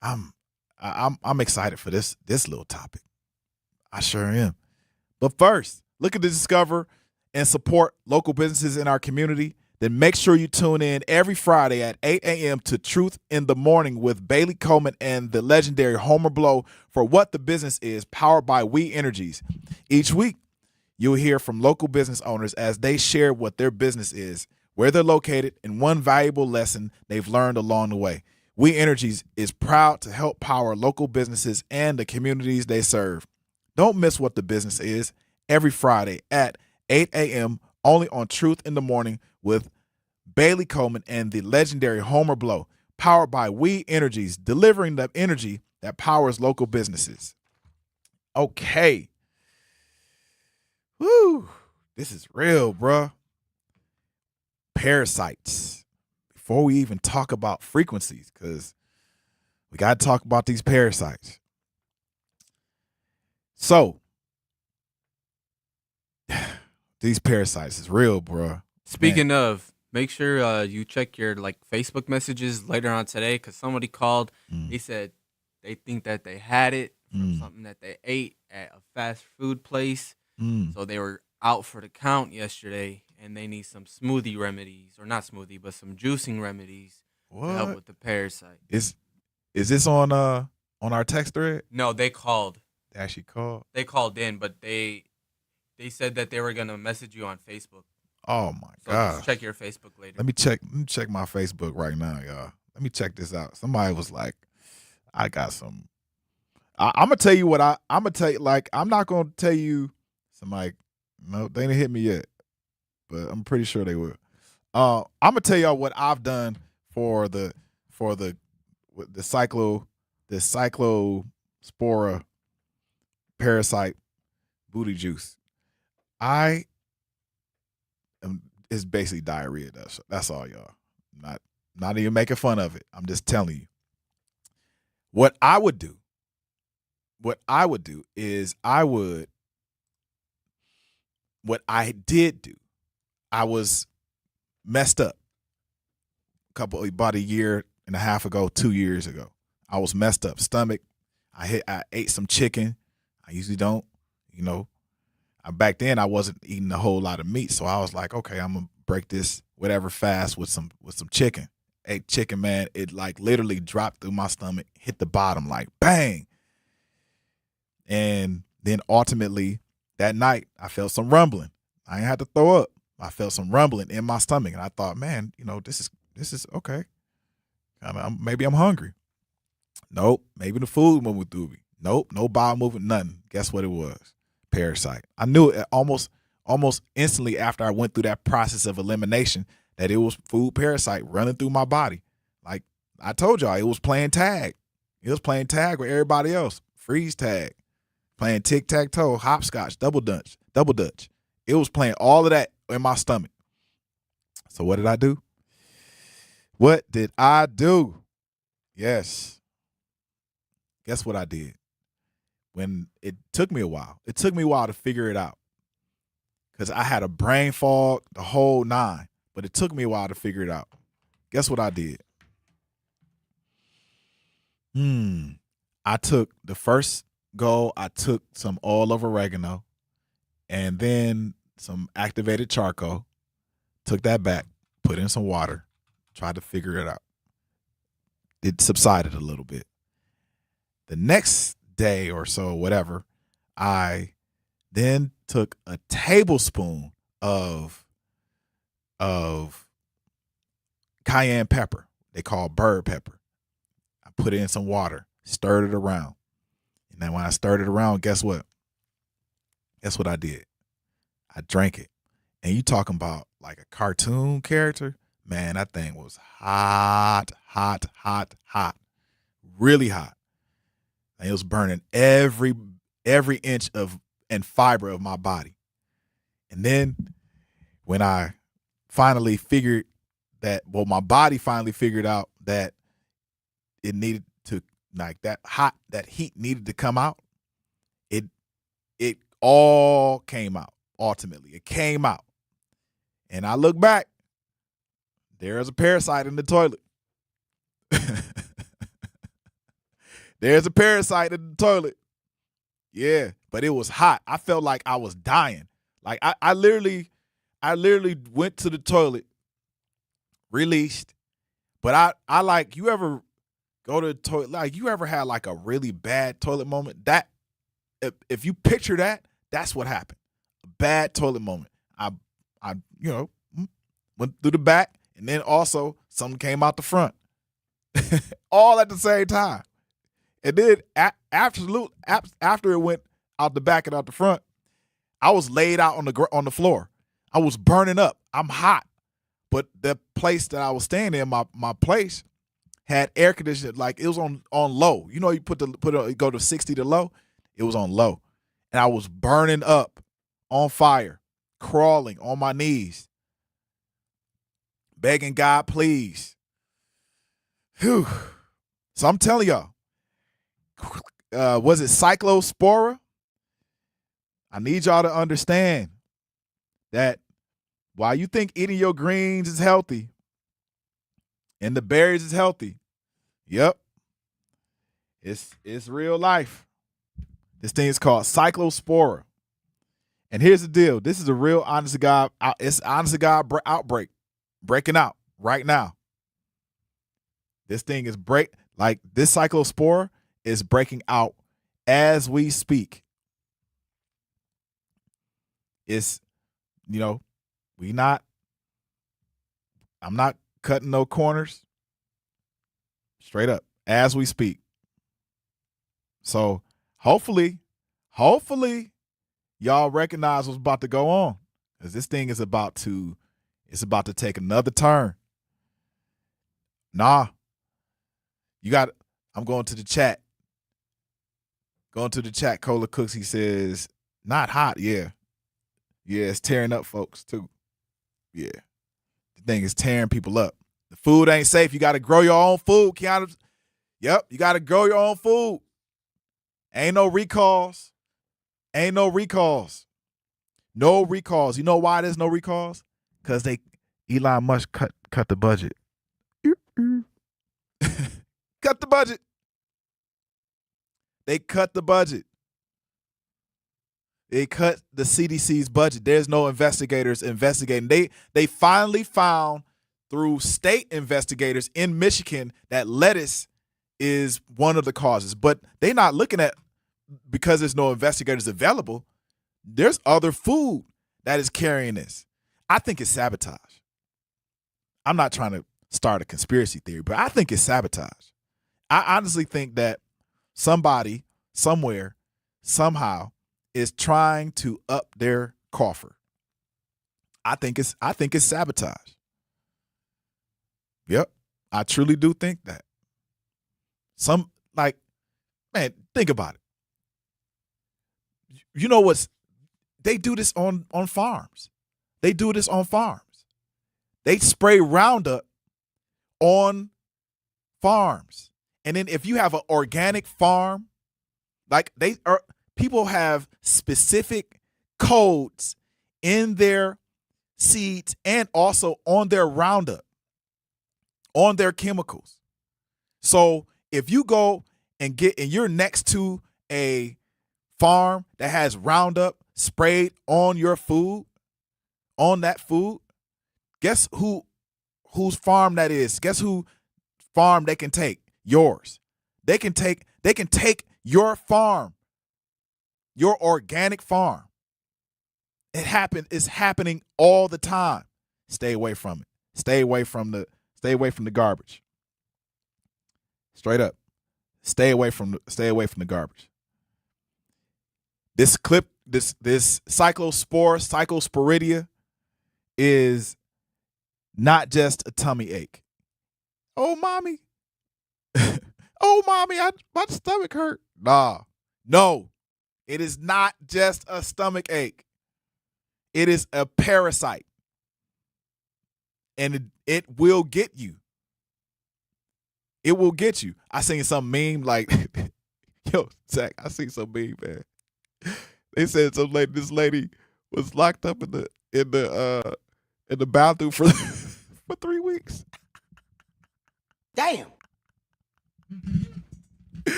I'm excited for this little topic. I sure am. But first, look at the discover and support local businesses in our community. Then make sure you tune in every Friday at 8 a.m. to Truth in the Morning with Bailey Coleman and the legendary Homer Blow for What the Business Is, powered by We Energies. Each week, you'll hear from local business owners as they share what their business is, where they're located, and one valuable lesson they've learned along the way. We Energies is proud to help power local businesses and the communities they serve. Don't miss What the Business Is every Friday at 8 a.m., only on Truth in the Morning with Bailey Coleman and the legendary Homer Blow, powered by We Energies, delivering the energy that powers local businesses. Okay. Woo. This is real, bruh. Parasites. Before we even talk about frequencies, because we got to talk about these parasites. So, these parasites is real, bruh. Speaking of, make sure you check your Facebook messages later on today, because somebody called. They said they think that they had it from something that they ate at a fast food place. So they were out for the count yesterday, and they need some smoothie remedies, or not smoothie, but some juicing remedies to help with the parasite. Is this on our text thread? No, they called. They actually called? They called in, but they said that they were gonna message you on Facebook. Oh my So God. just check your Facebook later. Let me check my Facebook right now, y'all. Let me check this out. Somebody was like, I got some. I'm gonna tell you what I'm gonna tell you. I'm not gonna tell you. Somebody, no, they didn't hit me yet, but I'm pretty sure they will. I'm gonna tell y'all what I've done for the cyclospora parasite booty juice. It's basically diarrhea. That's all, y'all. Not even making fun of it. I'm just telling you. What I would do is what I did do, I was messed up about a year and a half ago, 2 years ago. I was messed up. Stomach. I ate some chicken. I usually don't, back then I wasn't eating a whole lot of meat. So I was like, okay, I'm gonna break this whatever fast with some chicken. Ate chicken, man. It literally dropped through my stomach, hit the bottom, bang. And then ultimately that night I felt some rumbling. I ain't had to throw up. I felt some rumbling in my stomach, and I thought, man, this is okay. Maybe I'm hungry. Nope. Maybe the food moving through me. Nope. No bowel movement. Nothing. Guess what it was? Parasite. I knew it almost instantly after I went through that process of elimination that it was food parasite running through my body. Like I told y'all, it was playing tag. It was playing tag with everybody else. Freeze tag. Playing tic-tac-toe, hopscotch, double dutch. It was playing all of that in my stomach. So what did I do? Yes. Guess what I did? When it took me a while. It took me a while to figure it out. Because I had a brain fog, the whole nine. But it took me a while to figure it out. Guess what I did? I took the first go, I took some oil of oregano and then some activated charcoal, took that back, put in some water, tried to figure it out. It subsided a little bit. The next day or so, whatever, I then took a tablespoon of cayenne pepper. They call bird pepper. I put it in some water, stirred it around. And then when I stirred it around, guess what? Guess what I did? I drank it. And you talking about like a cartoon character? Man, that thing was hot. Really hot. And it was burning every inch and fiber of my body. And then when I finally figured that, my body finally figured out that it needed to, that heat needed to come out, it all came out. Ultimately, it came out. And I look back, there's a parasite in the toilet. There's a parasite in the toilet. Yeah, but it was hot. I felt like I was dying. Like I literally went to the toilet, released. But I like, you ever go to the toilet, like you ever had like a really bad toilet moment? That if you picture that, that's what happened. A bad toilet moment. I went through the back, and then also something came out the front. All at the same time. And then after it went out the back and out the front, I was laid out on the floor. I was burning up. I'm hot. But the place that I was staying in, my place, had air conditioning. Like, it was on low. You know, you go to 60 to low. It was on low. And I was burning up, on fire, crawling on my knees, begging God, please. Whew. So I'm telling y'all, was it cyclospora? I need y'all to understand that while you think eating your greens is healthy and the berries is healthy, yep, it's real life. This thing is called cyclospora. And here's the deal. This is a real honest to God, it's honest to God outbreak, breaking out right now. This thing is this cyclospora is breaking out as we speak. It's, I'm not cutting no corners. Straight up, as we speak. So hopefully, y'all recognize what's about to go on. Because this thing is about to take another turn. Nah. I'm going to the chat. Cola Cooks, he says, not hot, yeah. Yeah, it's tearing up folks, too. Yeah. The thing is tearing people up. The food ain't safe. You got to grow your own food, Keanu. Yep, you got to grow your own food. Ain't no recalls. No recalls. You know why there's no recalls? Because Elon Musk cut the budget. Cut the budget. They cut the budget. They cut the CDC's budget. There's no investigators investigating. They finally found through state investigators in Michigan that lettuce is one of the causes. But they're not looking at, because there's no investigators available, there's other food that is carrying this. I think it's sabotage. I'm not trying to start a conspiracy theory, but I think it's sabotage. I honestly think that somebody, somewhere, somehow is trying to up their coffer. I think it's sabotage. Yep. I truly do think that. Man, think about it. You know they do this on farms. They do this on farms. They spray Roundup on farms. And then if you have an organic farm, people have specific codes in their seeds and also on their Roundup, on their chemicals. So if you go and you're next to a farm that has Roundup sprayed on your food, on that food, guess whose farm that is? Guess who farm they can take? Yours. They can take your farm, your organic farm. It's happening all the time. Stay away from it. Stay away from the garbage. Straight up. Stay away from the garbage. This cyclosporidia is not just a tummy ache. Oh, mommy. Oh, mommy, my stomach hurt. No, it is not just a stomach ache. It is a parasite. And it will get you. It will get you. I seen some meme yo, Zach, I seen some meme, man. They said this lady was locked up in the bathroom for 3 weeks. Damn.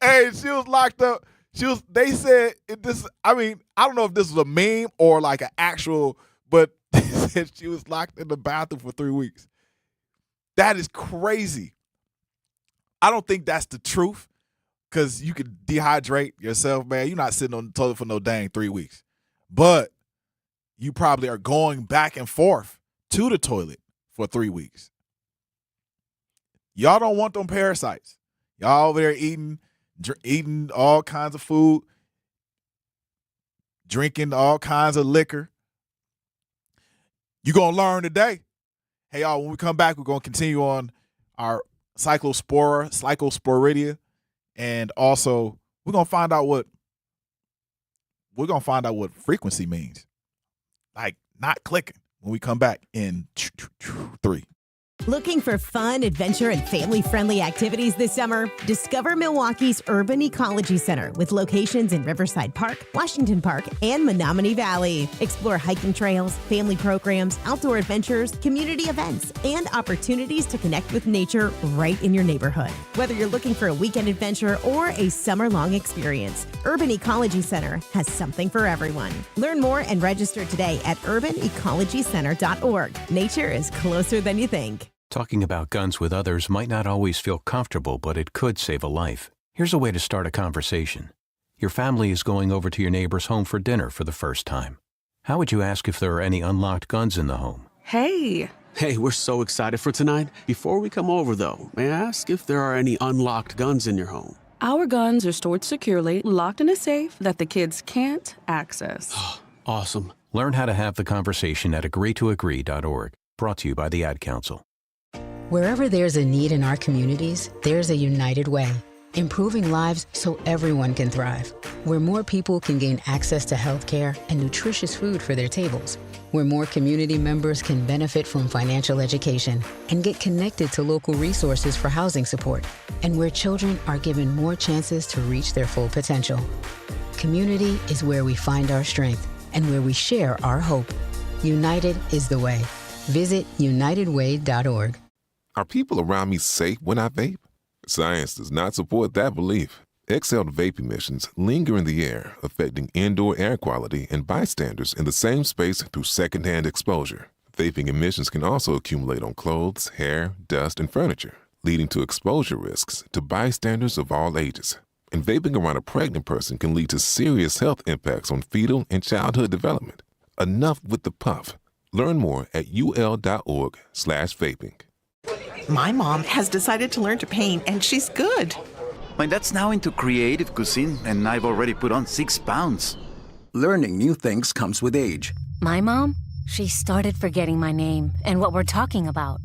Hey, she was locked up. They said I don't know if this was a meme or like an actual, but they said she was locked in the bathroom for 3 weeks. That is crazy. I don't think that's the truth, because you could dehydrate yourself, man. You're not sitting on the toilet for no dang 3 weeks. But you probably are going back and forth to the toilet for 3 weeks. Y'all don't want them parasites. Y'all over there eating all kinds of food. drinking all kinds of liquor. You're going to learn today. Hey, y'all, when we come back, we're going to continue on our cyclosporidia, and also we're going to find out what frequency means. Like not clicking when we come back in 3. Looking for fun, adventure, and family-friendly activities this summer? Discover Milwaukee's Urban Ecology Center with locations in Riverside Park, Washington Park, and Menominee Valley. Explore hiking trails, family programs, outdoor adventures, community events, and opportunities to connect with nature right in your neighborhood. Whether you're looking for a weekend adventure or a summer-long experience, Urban Ecology Center has something for everyone. Learn more and register today at urbanecologycenter.org. Nature is closer than you think. Talking about guns with others might not always feel comfortable, but it could save a life. Here's a way to start a conversation. Your family is going over to your neighbor's home for dinner for the first time. How would you ask if there are any unlocked guns in the home? Hey, we're so excited for tonight. Before we come over, though, may I ask if there are any unlocked guns in your home? Our guns are stored securely, locked in a safe that the kids can't access. Awesome. Learn how to have the conversation at agreetoagree.org. Brought to you by the Ad Council. Wherever there's a need in our communities, there's a United Way, improving lives so everyone can thrive. Where more people can gain access to health care and nutritious food for their tables. Where more community members can benefit from financial education and get connected to local resources for housing support. And where children are given more chances to reach their full potential. Community is where we find our strength and where we share our hope. United is the way. Visit unitedway.org. Are people around me safe when I vape? Science does not support that belief. Exhaled vape emissions linger in the air, affecting indoor air quality and bystanders in the same space through secondhand exposure. Vaping emissions can also accumulate on clothes, hair, dust, and furniture, leading to exposure risks to bystanders of all ages. And vaping around a pregnant person can lead to serious health impacts on fetal and childhood development. Enough with the puff. Learn more at ul.org/vaping. My mom has decided to learn to paint, and she's good. My dad's now into creative cuisine, and I've already put on 6 pounds. Learning new things comes with age. My mom, she started forgetting my name and what we're talking about.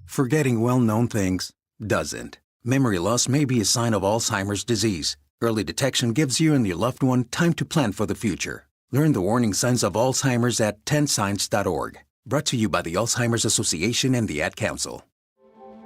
Forgetting well-known things doesn't. Memory loss may be a sign of Alzheimer's disease. Early detection gives you and your loved one time to plan for the future. Learn the warning signs of Alzheimer's at 10signs.org. Brought to you by the Alzheimer's Association and the Ad Council.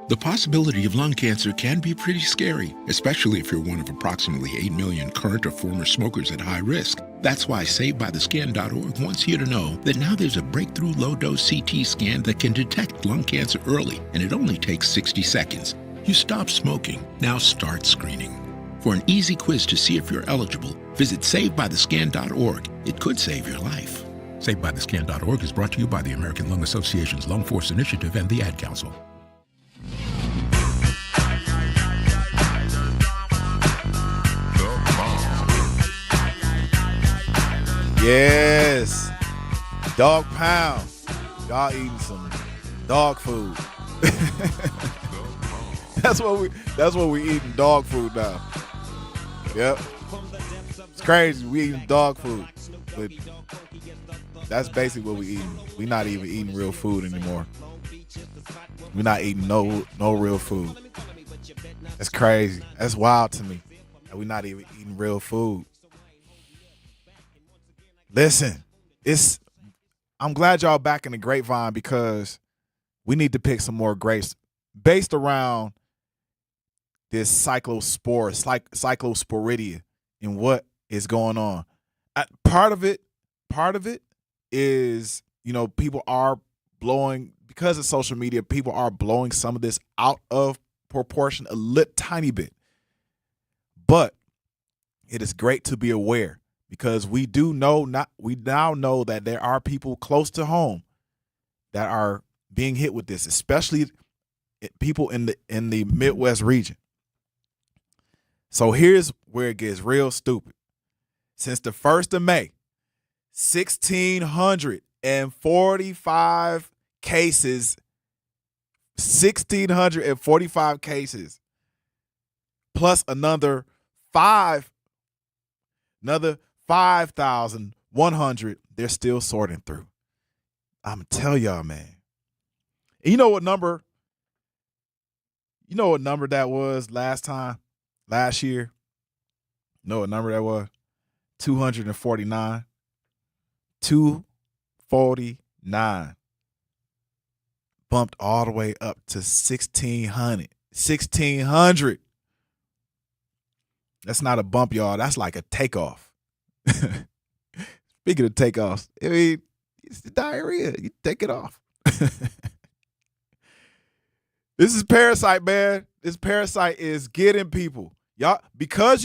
The possibility of lung cancer can be pretty scary, especially if you're one of approximately 8 million current or former smokers at high risk. That's why SaveByTheScan.org wants you to know that now there's a breakthrough low-dose CT scan that can detect lung cancer early, and it only takes 60 seconds. You stop smoking, now start screening. For an easy quiz to see if you're eligible, visit SaveByTheScan.org. It could save your life. SaveByTheScan.org is brought to you by the American Lung Association's Lung Force Initiative and the Ad Council. Yes, dog pound. Y'all eating some dog food. That's what we eating, dog food now. Yep, it's crazy. We eating dog food, but that's basically what we eating. We not even eating real food anymore. We're not eating no real food. That's crazy. That's wild to me. That we're not even eating real food. Listen, I'm glad y'all back in the Grapevine because we need to pick some more grapes based around this cyclosporidia and what is going on. Part of it is, people are blowing, because of social media, people are blowing some of this out of proportion a tiny bit. But it is great to be aware. Because we now know that there are people close to home that are being hit with this, especially people in the Midwest region. So here's where it gets real stupid. Since the 1st of May, 1,645 cases, 1,645 cases, plus another 5,100 100 they're still sorting through. I'm going to tell y'all, man. And you know what number that was last year? You know what number that was? 249. 249. Bumped all the way up to 1,600. 1,600. That's not a bump, y'all. That's like a takeoff. Speaking of takeoffs, I mean, it's the diarrhea. You take it off. This is Parasite, man. This Parasite is getting people. Y'all, if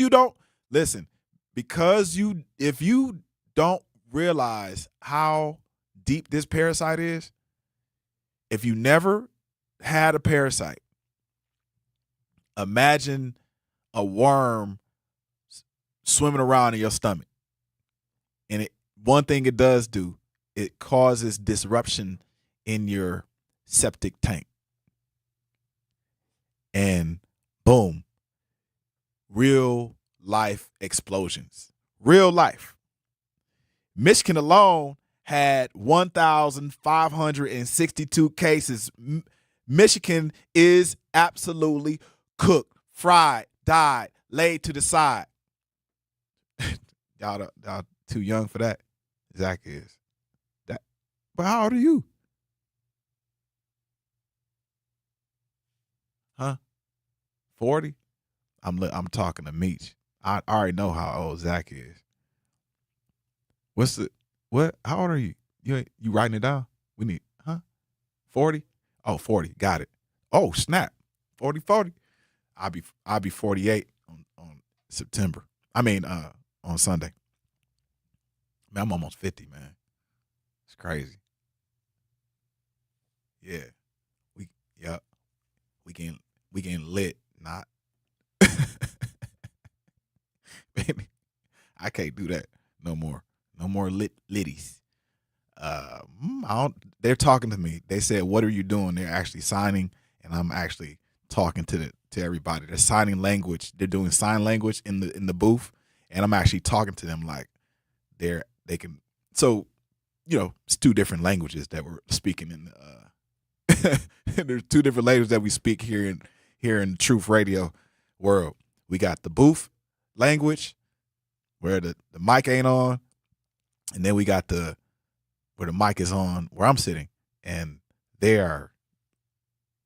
you don't realize how deep this parasite is, if you never had a parasite, imagine a worm swimming around in your stomach. And one thing it does do, it causes disruption in your septic tank. And boom, real life explosions. Real life. Michigan alone had 1,562 cases. Michigan is absolutely cooked, fried, dyed, laid to the side. Y'all too young for that. Zach is. But how old are you? Huh? 40? I'm talking to Meech. I already know how old Zach is. What? How old are you? You writing it down? We need, 40? Oh, 40. Got it. Oh, snap. 40. I'll be 48 on September. On Sunday. Man, I'm almost 50, man. It's crazy. Yeah. We getting lit, not. Baby, I can't do that no more. No more litties. They're talking to me. They said, "What are you doing?" They're actually signing, and I'm actually talking to everybody. They're signing language. They're doing sign language in the booth, and I'm actually talking to them like they can. So, it's two different languages that we're speaking in. There's two different languages that we speak here in the Truth Radio world. We got the booth language where the mic ain't on, and then we got where the mic is on where I'm sitting, and they are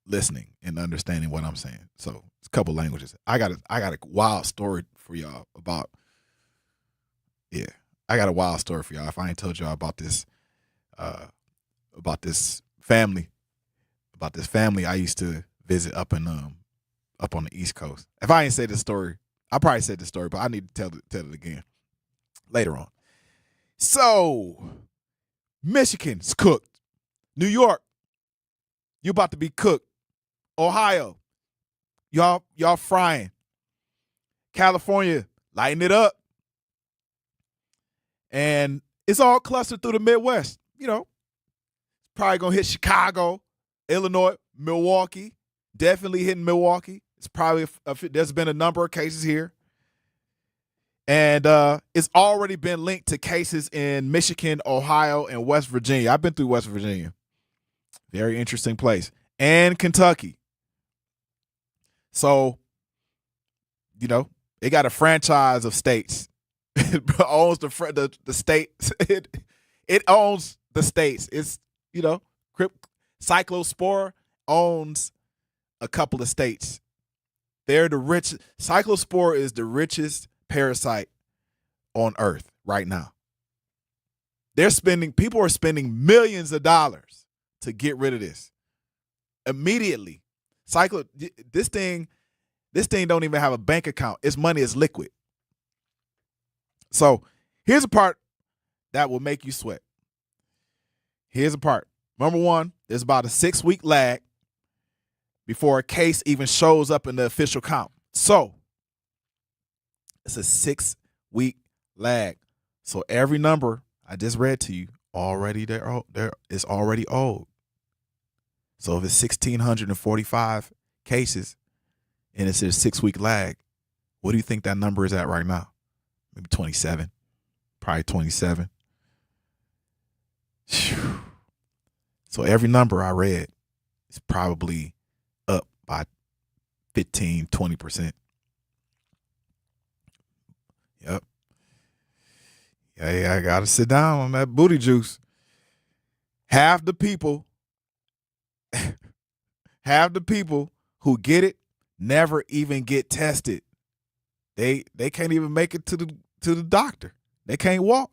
listening and understanding what I'm saying. So it's a couple languages. I got a wild story for y'all about. Yeah, I got a wild story for y'all. If I ain't told y'all about this family I used to visit up on the East Coast. If I ain't said this story, I probably said this story, but I need to tell it again later on. So, Michigan's cooked. New York, you about to be cooked. Ohio, y'all frying. California, lighten it up. And it's all clustered through the Midwest. Probably going to hit Chicago, Illinois, Milwaukee. Definitely hitting Milwaukee. It's probably there's been a number of cases here. And it's already been linked to cases in Michigan, Ohio, and West Virginia. I've been through West Virginia. Very interesting place. And Kentucky. So, they got a franchise of states. It owns the states. It owns the states. It's, Cyclospora owns a couple of states. They're the richest. Cyclospora is the richest parasite on Earth right now. People are spending millions of dollars to get rid of this. Immediately. This thing don't even have a bank account. Its money is liquid. So here's a part that will make you sweat. Here's a part. Number one, there's about a 6-week lag before a case even shows up in the official count. So it's a 6-week lag. So every number I just read to you already is already old. So if it's 1,645 cases and it's a 6-week lag, what do you think that number is at right now? Maybe 27, probably 27. So every number I read is probably up by 15, 20%. Yep. Yeah, I got to sit down on that booty juice. Half the people who get it never even get tested. They can't even make it to the doctor. They can't walk.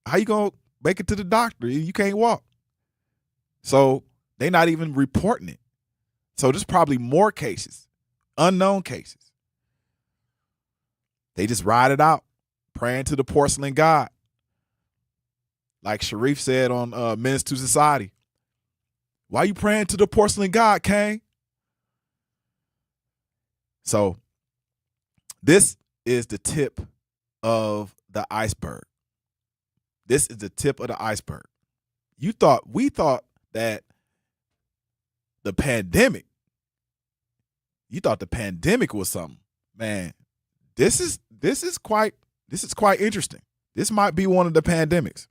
How you gonna make it to the doctor if you can't walk? So they're not even reporting it. So there's probably more cases, unknown cases. They just ride it out, praying to the porcelain god. Like Sharif said on Menace to Society. Why you praying to the porcelain god, Kane? So this is the tip of the iceberg. This is the tip of the iceberg. We thought that the pandemic, you thought the pandemic was something. Man, this is quite interesting. This might be one of the pandemics.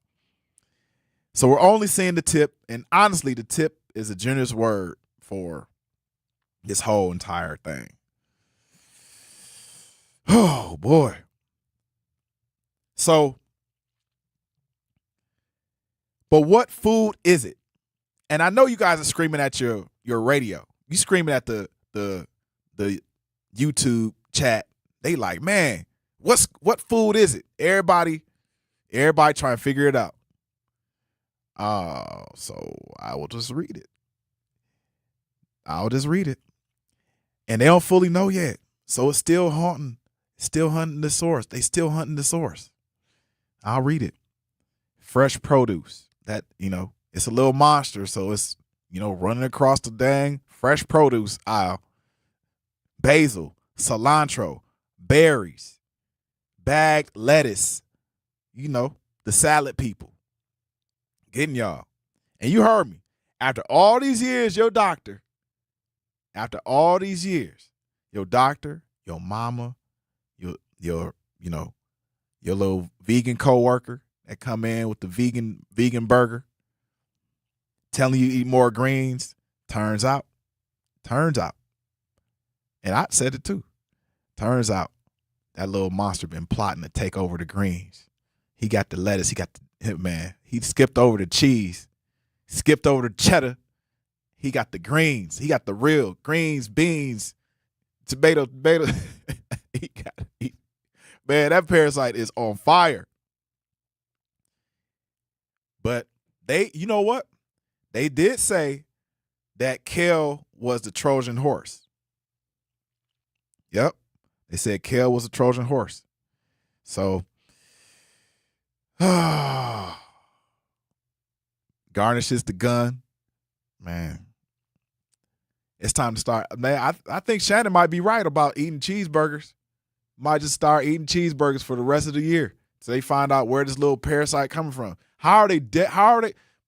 So we're only seeing the tip, and honestly, the tip is a generous word for this whole entire thing. Oh boy. So, but what food is it? And I know you guys are screaming at your radio. You screaming at the YouTube chat. They like, man, what food is it? Everybody trying to figure it out. So I will just read it. And they don't fully know yet. So it's still hunting the source. They still hunting the source. I'll read it. Fresh produce. That, it's a little monster, so it's, running across the dang fresh produce aisle. Basil, cilantro, berries, bagged lettuce, the salad people. Getting y'all. And you heard me. After all these years, your doctor, your mama, your little vegan coworker that come in with the vegan burger, telling you eat more greens, turns out, and I said it too, turns out that little monster been plotting to take over the greens. He got the lettuce, he skipped over the cheese, skipped over the cheddar. He got the greens. He got the real greens, beans, tomato. Man, that parasite is on fire. But you know what? They did say that kale was the Trojan horse. Yep. They said kale was a Trojan horse. So, garnishes the gun. Man, it's time to start. Man, I think Shannon might be right about eating cheeseburgers. Might just start eating cheeseburgers for the rest of the year. So they find out where this little parasite coming from. How are they?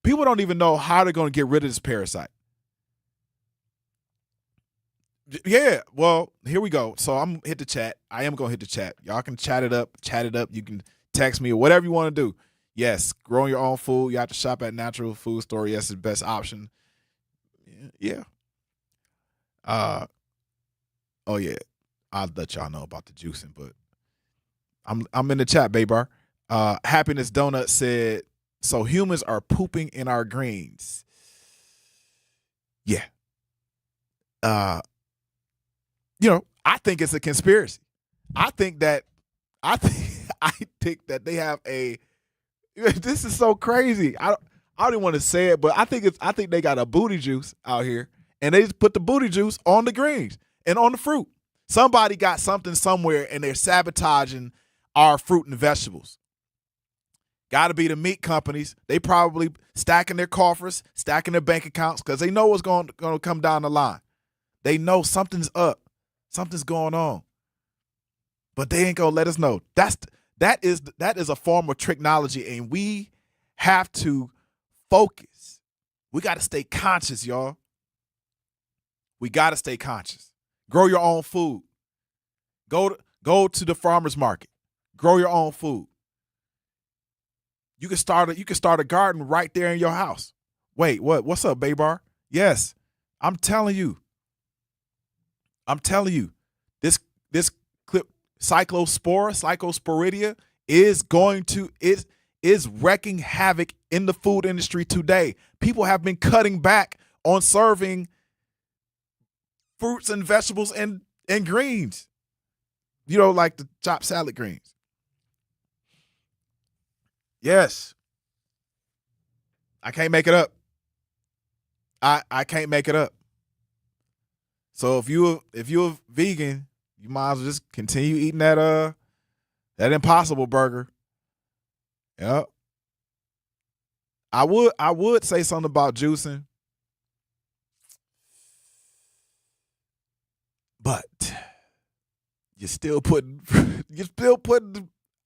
People don't even know how they're going to get rid of this parasite. Yeah, well, here we go. So I'm hit the chat. I am going to hit the chat. Y'all can chat it up. You can text me or whatever you want to do. Yes, growing your own food. You have to shop at natural food store. Yes, it's the best option. Yeah. Oh yeah. I'll let y'all know about the juicing, but I'm in the chat, Baybar. Happiness Donut said, so humans are pooping in our greens. Yeah. I think it's a conspiracy. I think that they have a. This is so crazy. I don't even want to say it, but I think they got a booty juice out here, and they just put the booty juice on the greens and on the fruit. Somebody got something somewhere, and they're sabotaging our fruit and vegetables. Got to be the meat companies. They probably stacking their coffers, stacking their bank accounts because they know what's going to come down the line. They know something's up. Something's going on. But they ain't going to let us know. That is a form of technology, and we have to focus. We got to stay conscious, y'all. We got to stay conscious. Grow your own food. Go to the farmer's market. Grow your own food. You can start a garden right there in your house. Wait, what? What's up, Baybar? Yes, I'm telling you. This clip Cyclosporidia is wrecking havoc in the food industry today. People have been cutting back on serving fruits and vegetables and greens. You know, like the chopped salad greens. Yes. I can't make it up. I can't make it up. So if you're a vegan, you might as well just continue eating that Impossible Burger. Yep. I would say something about juicing, but you're still putting.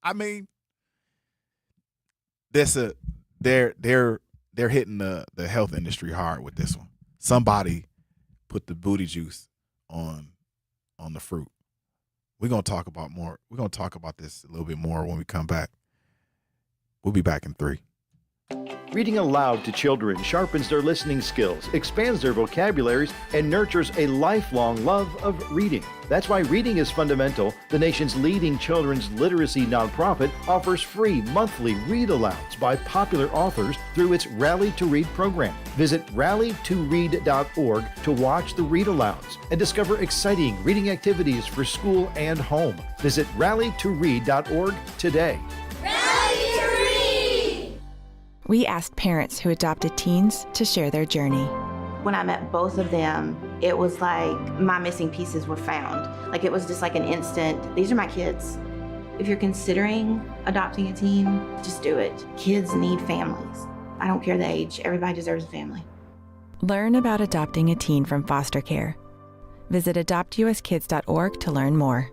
I mean, they're hitting the health industry hard with this one. Somebody put the booty juice on the fruit. We're gonna talk about more. We're gonna talk about this a little bit more when we come back. We'll be back in 3. Reading aloud to children sharpens their listening skills, expands their vocabularies, and nurtures a lifelong love of reading. That's why Reading is Fundamental, the nation's leading children's literacy nonprofit, offers free monthly read-alouds by popular authors through its Rally to Read program. Visit rallytoread.org to watch the read-alouds and discover exciting reading activities for school and home. Visit rallytoread.org today. We asked parents who adopted teens to share their journey. When I met both of them, it was like my missing pieces were found. Like it was just like an instant, these are my kids. If you're considering adopting a teen, just do it. Kids need families. I don't care the age, everybody deserves a family. Learn about adopting a teen from foster care. Visit adoptuskids.org to learn more.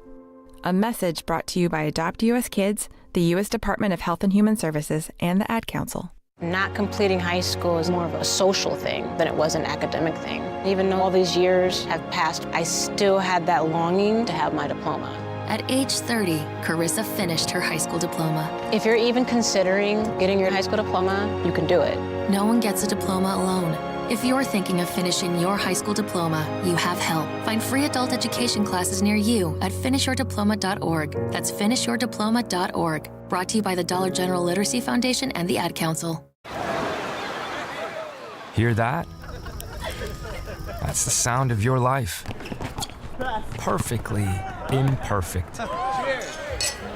A message brought to you by Adopt US Kids, the U.S. Department of Health and Human Services, and the Ad Council. Not completing high school is more of a social thing than it was an academic thing. Even though all these years have passed, I still had that longing to have my diploma. At age 30, Carissa finished her high school diploma. If you're even considering getting your high school diploma, you can do it. No one gets a diploma alone. If you're thinking of finishing your high school diploma, you have help. Find free adult education classes near you at finishyourdiploma.org. That's finishyourdiploma.org. Brought to you by the Dollar General Literacy Foundation and the Ad Council. Hear that? That's the sound of your life. Perfectly imperfect.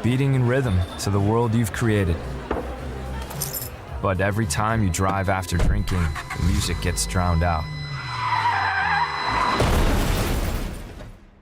Beating in rhythm to the world you've created. But every time you drive after drinking, the music gets drowned out.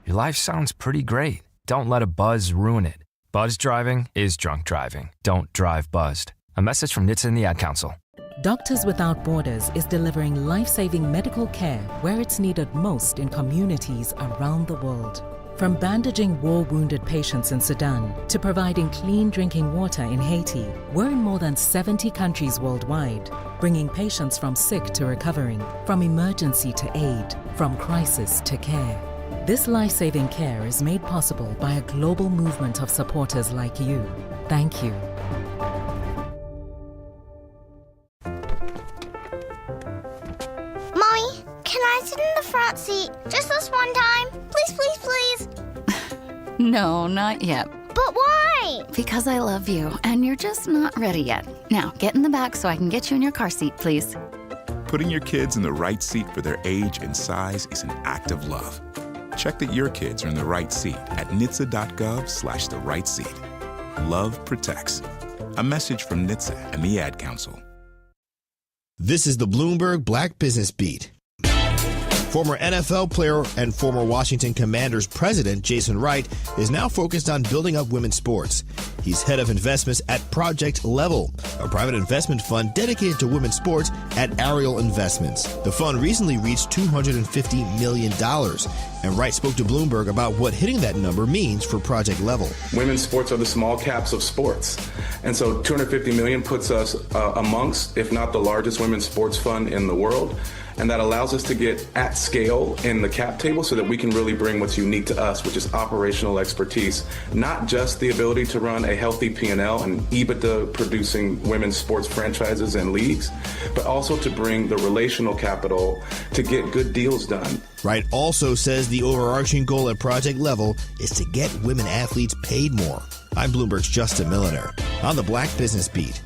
Your life sounds pretty great. Don't let a buzz ruin it. Buzz driving is drunk driving. Don't drive buzzed. A message from NHTSA and the Ad Council. Doctors Without Borders is delivering life-saving medical care where it's needed most in communities around the world. From bandaging war-wounded patients in Sudan to providing clean drinking water in Haiti, we're in more than 70 countries worldwide, bringing patients from sick to recovering, from emergency to aid, from crisis to care. This life-saving care is made possible by a global movement of supporters like you. Thank you. Mommy, can I sit in the front seat just this one time? Please, please, please. No, not yet. But why? Because I love you, and you're just not ready yet. Now, get in the back so I can get you in your car seat, please. Putting your kids in the right seat for their age and size is an act of love. Check that your kids are in the right seat at nhtsa.gov/the right seat. Love protects. A message from NHTSA and the Ad Council. This is the Bloomberg Black Business Beat. Former NFL player and former Washington Commanders president Jason Wright is now focused on building up women's sports. He's head of investments at Project Level, a private investment fund dedicated to women's sports at Ariel Investments. The fund recently reached $250 million, and Wright spoke to Bloomberg about what hitting that number means for Project Level. Women's sports are the small caps of sports, and so $250 million puts us amongst, if not the largest women's sports fund in the world. And that allows us to get at scale in the cap table so that we can really bring what's unique to us, which is operational expertise, not just the ability to run a healthy P&L and EBITDA producing women's sports franchises and leagues, but also to bring the relational capital to get good deals done. Wright also says the overarching goal at project level is to get women athletes paid more. I'm Bloomberg's Justin Milliner on the Black Business Beat.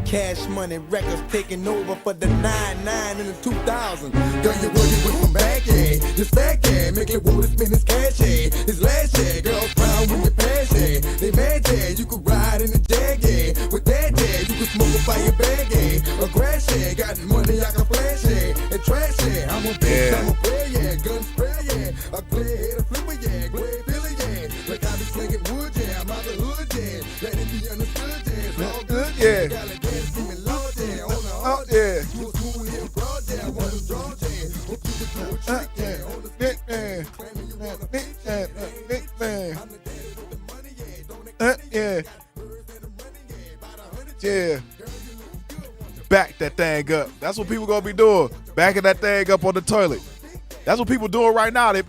Cash Money Records taking over for the 99 in the 2000s. Girl, you working with some bag, yeah. This fat yeah, make it wanna spend his cash, yeah. His last yeah, girls proud when you pass, yeah. They mad, yeah, you could ride in the Jag, yeah. With that, yeah, you could smoke a fire bag, yeah. A grass, yeah, got money I can flash, yeah. And trash, yeah, I'm a bitch, I'm a player, yeah. Gun spray, yeah. A clear head, a flipper, yeah. Glad Billy, yeah. Like I be slinging wood, yeah. I'm out the hood, yeah. Let it be understood, yeah. It's all good, yeah. Oh, yeah. Yeah. Back that thing up. That's what people gonna be doing. Backing that thing up on the toilet. That's what people doing right now. They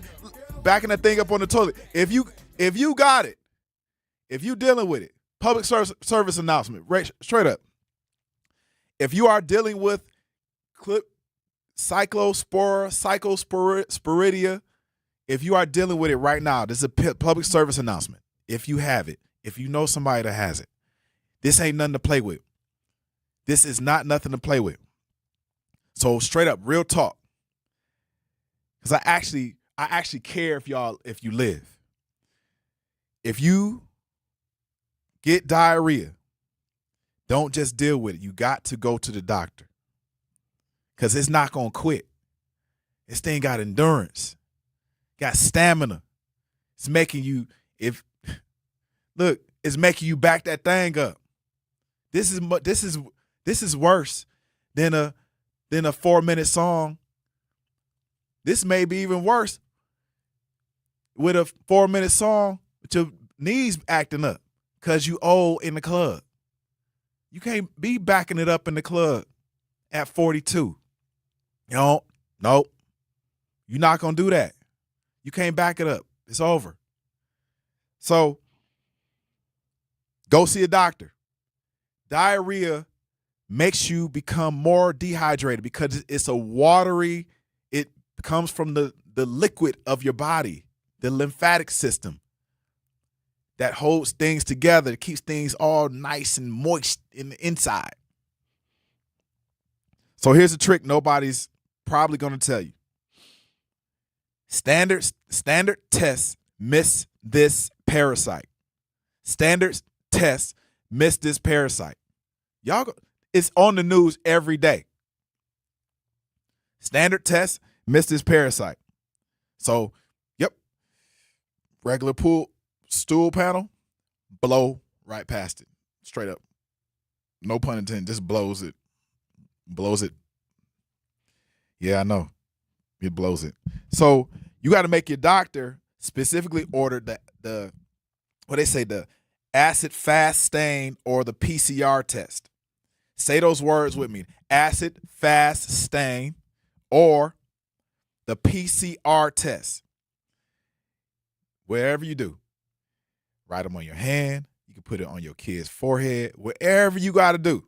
backing that thing up on the toilet. If you got it, if you dealing with it, public service announcement, right, straight up. If you are dealing with cyclosporidia, if you are dealing with it right now, this is a public service announcement. If you have it, if you know somebody that has it, this ain't nothing to play with. This is not nothing to play with. So straight up, real talk. Because I actually care if you live. If you get diarrhea, don't just deal with it. You got to go to the doctor. Because it's not going to quit. This thing got endurance. Got stamina. It's making you, it's making you back that thing up. This is worse than a 4-minute song. This may be even worse with a 4-minute song with your knees acting up because you old in the club. You can't be backing it up in the club at 42. Nope. You're not going to do that. You can't back it up. It's over. So go see a doctor. Diarrhea makes you become more dehydrated because it's a watery, it comes from the liquid of your body, the lymphatic system that holds things together, keeps things all nice and moist in the inside. So here's a trick nobody's probably going to tell you. Standard tests miss this parasite. Standard tests miss this parasite. It's on the news every day. Standard tests miss this parasite. So, yep. Regular stool panel, blow right past it. Straight up. No pun intended. Just blows it. Blows it. Yeah, I know. It blows it. So you got to make your doctor specifically order the acid fast stain or the PCR test. Say those words with me. Acid fast stain or the PCR test. Wherever you do. Write them on your hand. You can put it on your kid's forehead. Wherever you got to do.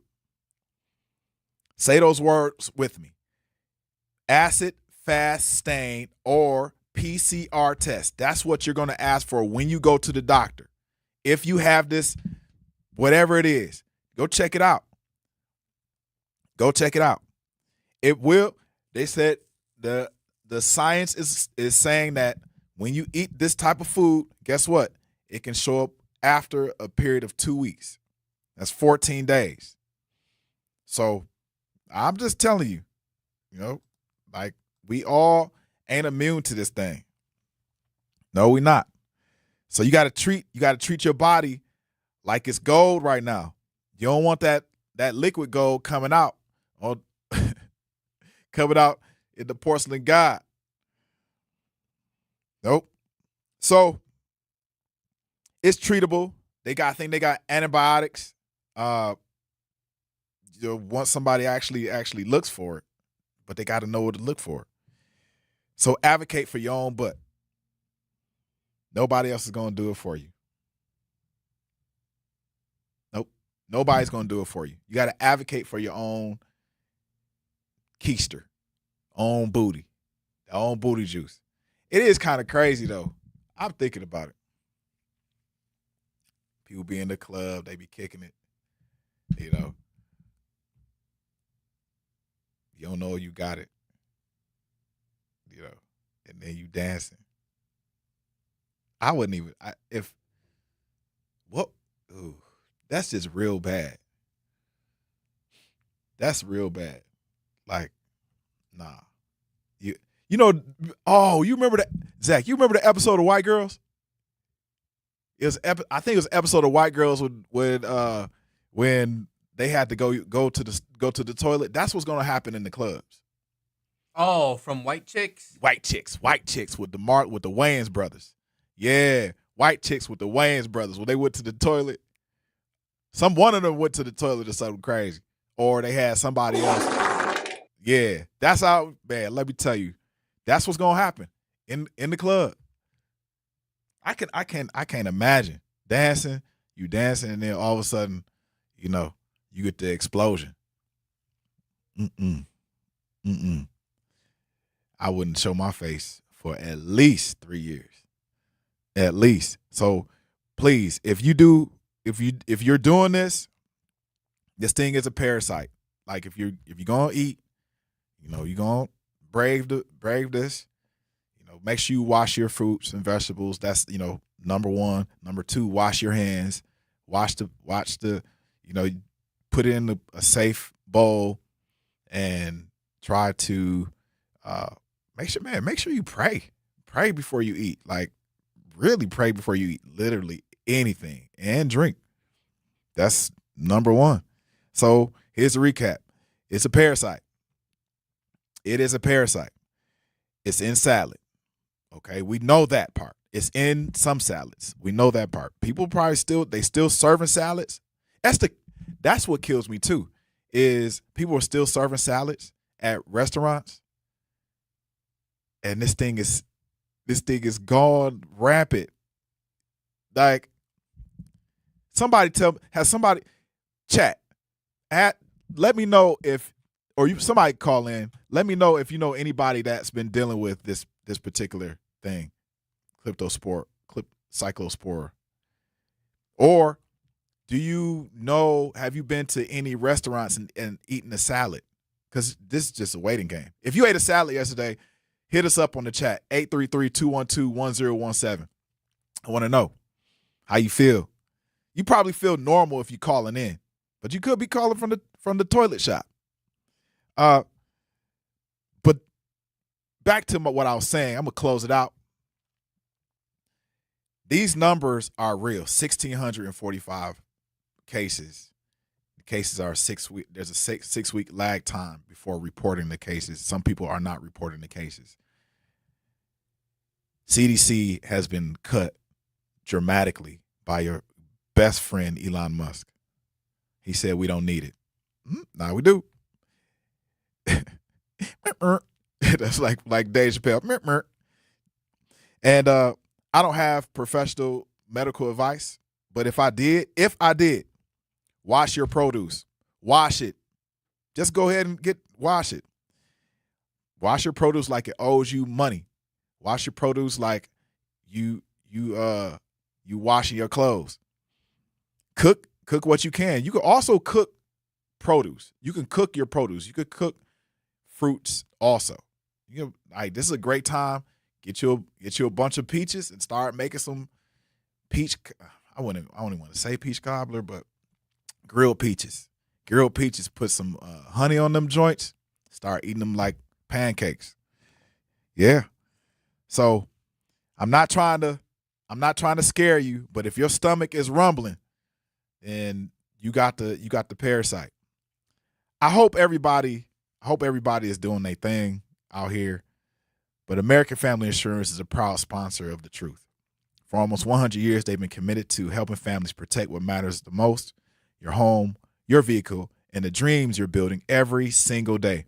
Say those words with me. Acid fast stain or PCR test. That's what you're going to ask for when you go to the doctor. If you have this, whatever it is, go check it out. Go check it out. It will. They said the science is saying that when you eat this type of food, guess what? It can show up after a period of 2 weeks. That's 14 days. So I'm just telling you, like we all ain't immune to this thing. No, we not. So you got to treat your body like it's gold right now. You don't want that liquid gold coming out or coming out in the porcelain god. Nope. So It's treatable. I think they got antibiotics. Once somebody actually looks for it, but they got to know what to look for. So advocate for your own butt. Nobody else is going to do it for you. Nope. Nobody's going to do it for you. You got to advocate for your own keister, own booty, their own booty juice. It is kind of crazy, though. I'm thinking about it. People be in the club, they be kicking it, you know. You don't know you got it, you know, and then you dancing. I wouldn't even, that's just real bad. That's real bad. Like, nah. You remember that, Zach, you remember the episode of White Girls? I think it was an episode of White Girls when they had to go to the toilet. That's what's gonna happen in the clubs. Oh, from White Chicks? White Chicks with the Wayans brothers. Yeah, White Chicks with the Wayans brothers. When they went to the toilet, one of them went to the toilet or something crazy, or they had somebody else. Yeah, that's how, man. Let me tell you, that's what's gonna happen in the club. I can't imagine dancing, and then all of a sudden, you know, you get the explosion. I wouldn't show my face for at least 3 years. At least. So please, if you're doing this thing is a parasite. Like if you're gonna eat, you know, you're gonna brave this. You know, make sure you wash your fruits and vegetables. That's, you know, number one. Number two, wash your hands. Watch the, you know, put it in a safe bowl and try to make sure you pray. Pray before you eat. Like, really pray before you eat literally anything, and drink. That's number one. So here's a recap. It's a parasite. It is a parasite. It's in salad. Okay, we know that part. It's in some salads. We know that part. People probably still serving salads. That's what kills me too, is people are still serving salads at restaurants. And this thing is gone rampant. Like, somebody chat. Let me know somebody call in. Let me know if you know anybody that's been dealing with this particular thing, cyclospora. Or have you been to any restaurants and eaten a salad? Because this is just a waiting game. If you ate a salad yesterday, hit us up on the chat, 833-212-1017. I want to know how you feel. You probably feel normal if you're calling in, but you could be calling from the toilet shop. But back to what I was saying, I'm going to close it out. These numbers are real, 1,645 cases. The cases are 6 weeks. There's a 6-week lag time before reporting the cases. Some people are not reporting the cases. CDC has been cut dramatically by your best friend, Elon Musk. He said we don't need it. Now we do. That's like Dave Chappelle. And I don't have professional medical advice, but if I did, wash your produce. Wash it. Just go ahead and wash it. Wash your produce like it owes you money. Wash your produce like you washing your clothes. Cook what you can. You can also cook produce. You can cook your produce. You could cook fruits also. This is a great time. Get you a bunch of peaches and start making some peach. I don't even want to say peach cobbler, but grilled peaches. Grilled peaches. Put some honey on them joints. Start eating them like pancakes. Yeah. So I'm not trying to scare you, but if your stomach is rumbling, then you got the parasite. I hope everybody is doing their thing out here. But American Family Insurance is a proud sponsor of The Truth. For almost 100 years, they've been committed to helping families protect what matters the most, your home, your vehicle, and the dreams you're building every single day.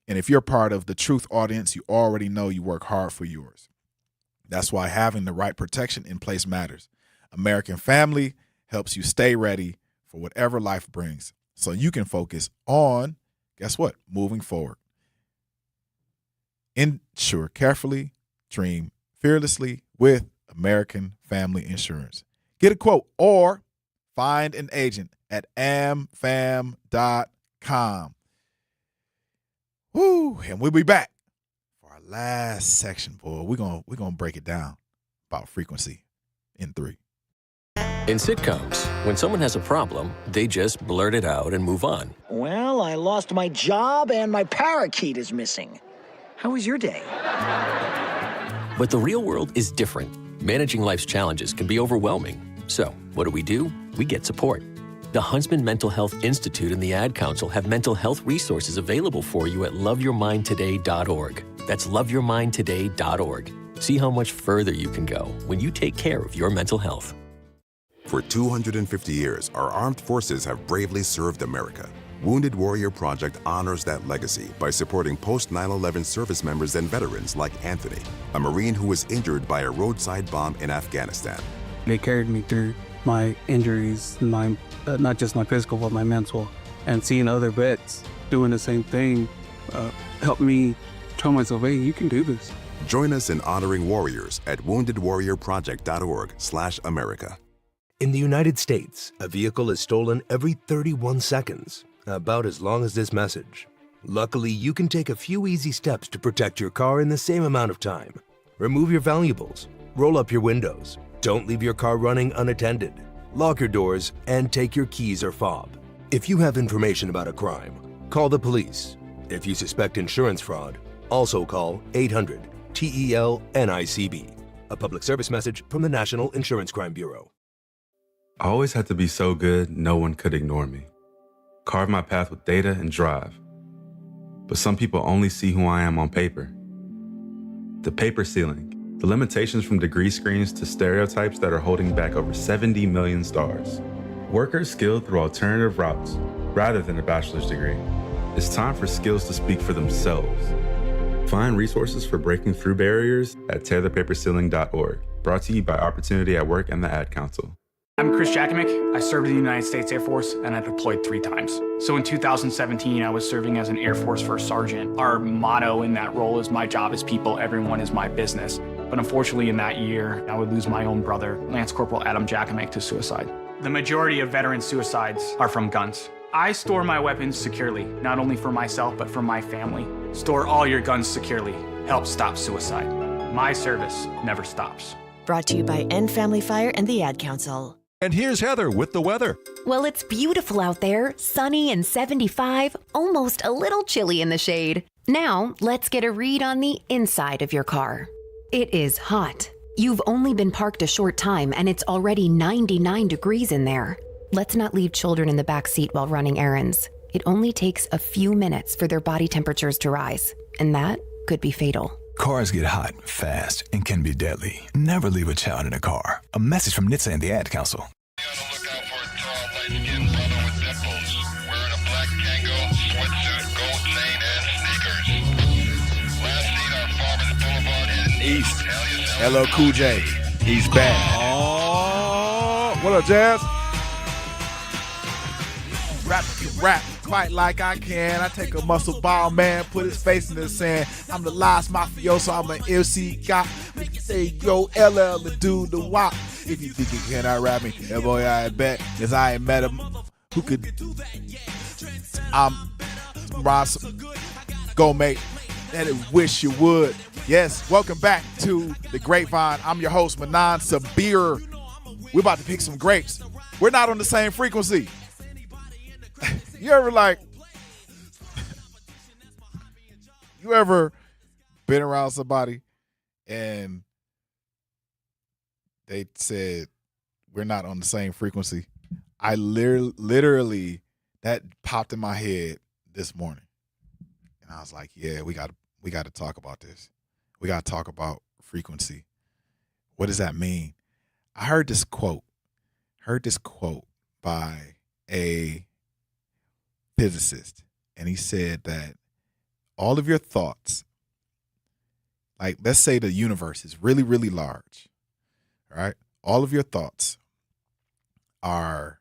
And if you're part of the Truth audience, you already know you work hard for yours. That's why having the right protection in place matters. American Family helps you stay ready for whatever life brings so you can focus on, guess what, moving forward. Insure carefully, dream fearlessly with American Family Insurance. Get a quote or find an agent at amfam.com. Woo, and we'll be back for our last section, boy. We're gonna break it down about frequency in 3. In sitcoms, when someone has a problem, they just blurt it out and move on. Well, I lost my job and my parakeet is missing. How was your day? But the real world is different. Managing life's challenges can be overwhelming. So, what do? We get support. The Huntsman Mental Health Institute and the Ad Council have mental health resources available for you at loveyourmindtoday.org. That's loveyourmindtoday.org. See how much further you can go when you take care of your mental health. For 250 years, our armed forces have bravely served America. Wounded Warrior Project honors that legacy by supporting post-9/11 service members and veterans like Anthony, a Marine who was injured by a roadside bomb in Afghanistan. They carried me through my injuries, not just my physical, but my mental. And seeing other vets doing the same thing helped me tell myself, hey, you can do this. Join us in honoring warriors at woundedwarriorproject.org/America. In the United States, a vehicle is stolen every 31 seconds, about as long as this message. Luckily, you can take a few easy steps to protect your car in the same amount of time. Remove your valuables, roll up your windows, don't leave your car running unattended, lock your doors, and take your keys or fob. If you have information about a crime, call the police. If you suspect insurance fraud, also call 800-TEL-NICB. A public service message from the National Insurance Crime Bureau. I always had to be so good, no one could ignore me. Carve my path with data and drive. But some people only see who I am on paper. The paper ceiling, the limitations from degree screens to stereotypes that are holding back over 70 million stars. Workers skilled through alternative routes rather than a bachelor's degree. It's time for skills to speak for themselves. Find resources for breaking through barriers at tearthepaperceiling.org. Brought to you by Opportunity at Work and the Ad Council. I'm Chris Jakimick. I served in the United States Air Force and I deployed 3 times. So in 2017, I was serving as an Air Force First Sergeant. Our motto in that role is my job is people, everyone is my business. But unfortunately in that year, I would lose my own brother, Lance Corporal Adam Jakimick, to suicide. The majority of veteran suicides are from guns. I store my weapons securely, not only for myself, but for my family. Store all your guns securely. Help stop suicide. My service never stops. Brought to you by End Family Fire and the Ad Council. And here's Heather with the weather. Well, it's beautiful out there, sunny and 75, almost a little chilly in the shade. Now, let's get a read on the inside of your car. It is hot. You've only been parked a short time and it's already 99 degrees in there. Let's not leave children in the back seat while running errands. It only takes a few minutes for their body temperatures to rise, and that could be fatal. Cars get hot, fast, and can be deadly. Never leave a child in a car. A message from NHTSA and the Ad Council. East. LL Cool J. He's back. Oh, what up, Jazz? Rap quite like I can. I take a muscle ball man, put his face in the sand. I'm the last mafioso, I'm an LC guy. If you say yo, LL, the dude, the wop. If you think you cannot rap me, yeah, boy, I bet, cause I ain't met him. Who could? I'm Ross. Go, mate. And I wish you would. Yes, welcome back to the Grapevine. I'm your host, Manan Sabir. We're about to pick some grapes. We're not on the same frequency. You ever been around somebody and they said, we're not on the same frequency? I literally, that popped in my head this morning. And I was like, yeah, we got to talk about this. We got to talk about frequency. What does that mean? I heard this quote by a physicist, and he said that all of your thoughts, like let's say the universe is really, really large, right? All of your thoughts are,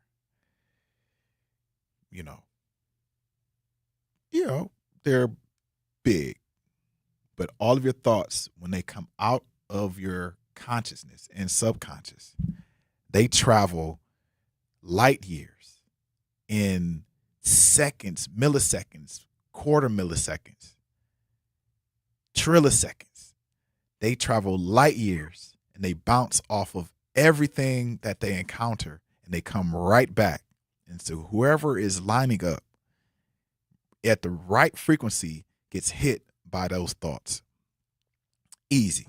they're big, but all of your thoughts, when they come out of your consciousness and subconscious, they travel light years in seconds, milliseconds, quarter milliseconds, trilliseconds. They travel light years and they bounce off of everything that they encounter and they come right back. And so whoever is lining up at the right frequency gets hit by those thoughts. Easy.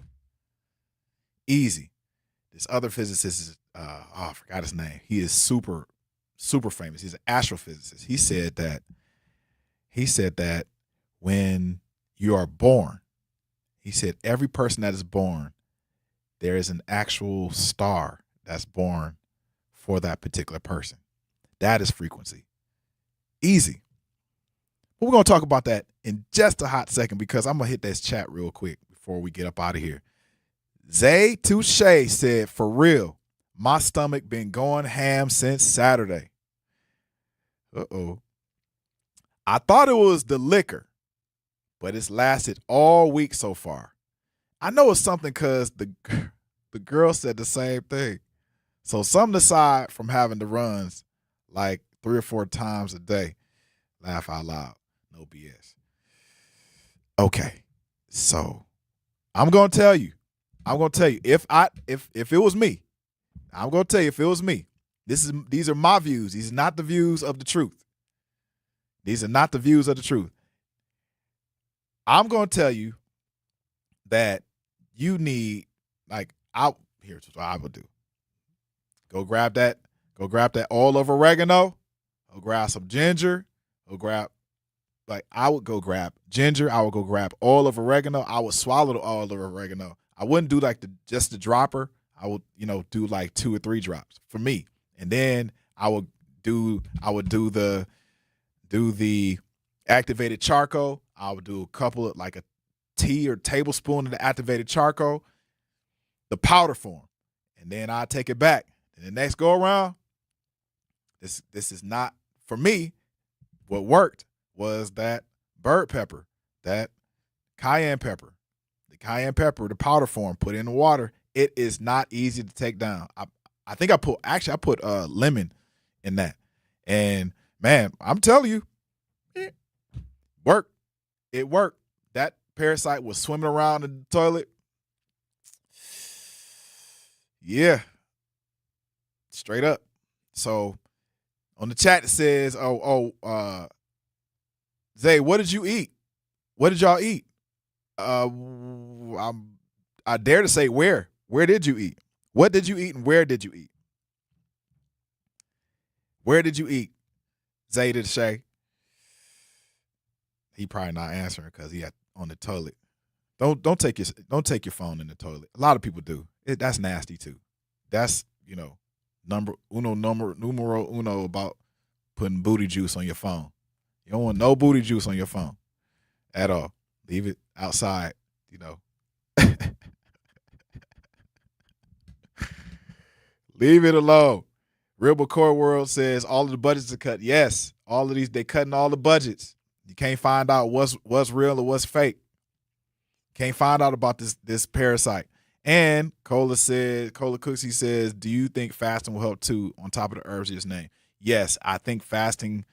This other physicist is, I forgot his name. He is super, super famous. He's an astrophysicist. He said that when you are born, he said every person that is born, there is an actual star that's born for that particular person. That is frequency. Easy. But we're going to talk about that in just a hot second because I'm going to hit this chat real quick before we get up out of here. Zay Touche said, for real, my stomach been going ham since Saturday. Uh-oh. I thought it was the liquor, but it's lasted all week so far. I know it's something because the girl said the same thing. So something aside from having the runs like 3 or 4 times a day. Laugh out loud. No BS. Okay. So I'm going to tell you. If it was me, I'm going to tell you if it was me. These are my views. These are not the views of the truth. These are not the views of the truth. I'm going to tell you that you need, here's what I would do. Go grab that all of oregano. Go grab some ginger. I would go grab ginger. I would go grab all of oregano. I would swallow the all of oregano. I wouldn't do just the dropper. I would, do like 2 or 3 drops for me. And then I would do the activated charcoal. I would do a couple of like a tea or tablespoon of the activated charcoal, the powder form. And then I take it back. And the next go around, this is not for me. What worked was that bird pepper, that cayenne pepper. The cayenne pepper, the powder form, put in the water. It is not easy to take down. I think I put lemon in that. And man, I'm telling you, it worked. It worked. That parasite was swimming around in the toilet. Yeah. Straight up. So on the chat it says, Zay, what did you eat? What did y'all eat? I dare to say where. Where did you eat? What did you eat and where did you eat? Where did you eat? Zay did Shay. He probably not answering because he on the toilet. Don't take your phone in the toilet. A lot of people do. That's nasty too. That's numero uno about putting booty juice on your phone. You don't want no booty juice on your phone at all. Leave it outside, Leave it alone. Real McCoy World says all of the budgets are cut. Yes, all of these, they cutting all the budgets. You can't find out what's real or what's fake. Can't find out about this parasite. And Cola Cooksy says, do you think fasting will help too on top of the herbs you just named? Yes, I think fasting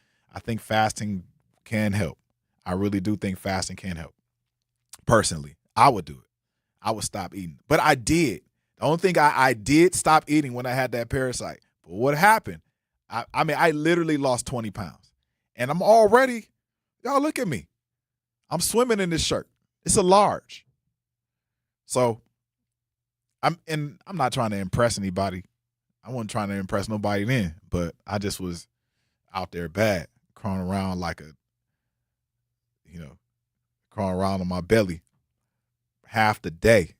can help. I really do think fasting can help. Personally, I would do it. I would stop eating. But I did. The only thing I did stop eating when I had that parasite. But what happened? I literally lost 20 pounds. And I'm already, y'all look at me. I'm swimming in this shirt. It's a large. So I'm not trying to impress anybody. I wasn't trying to impress nobody then, but I just was out there bad, crawling around crawling around on my belly half the day.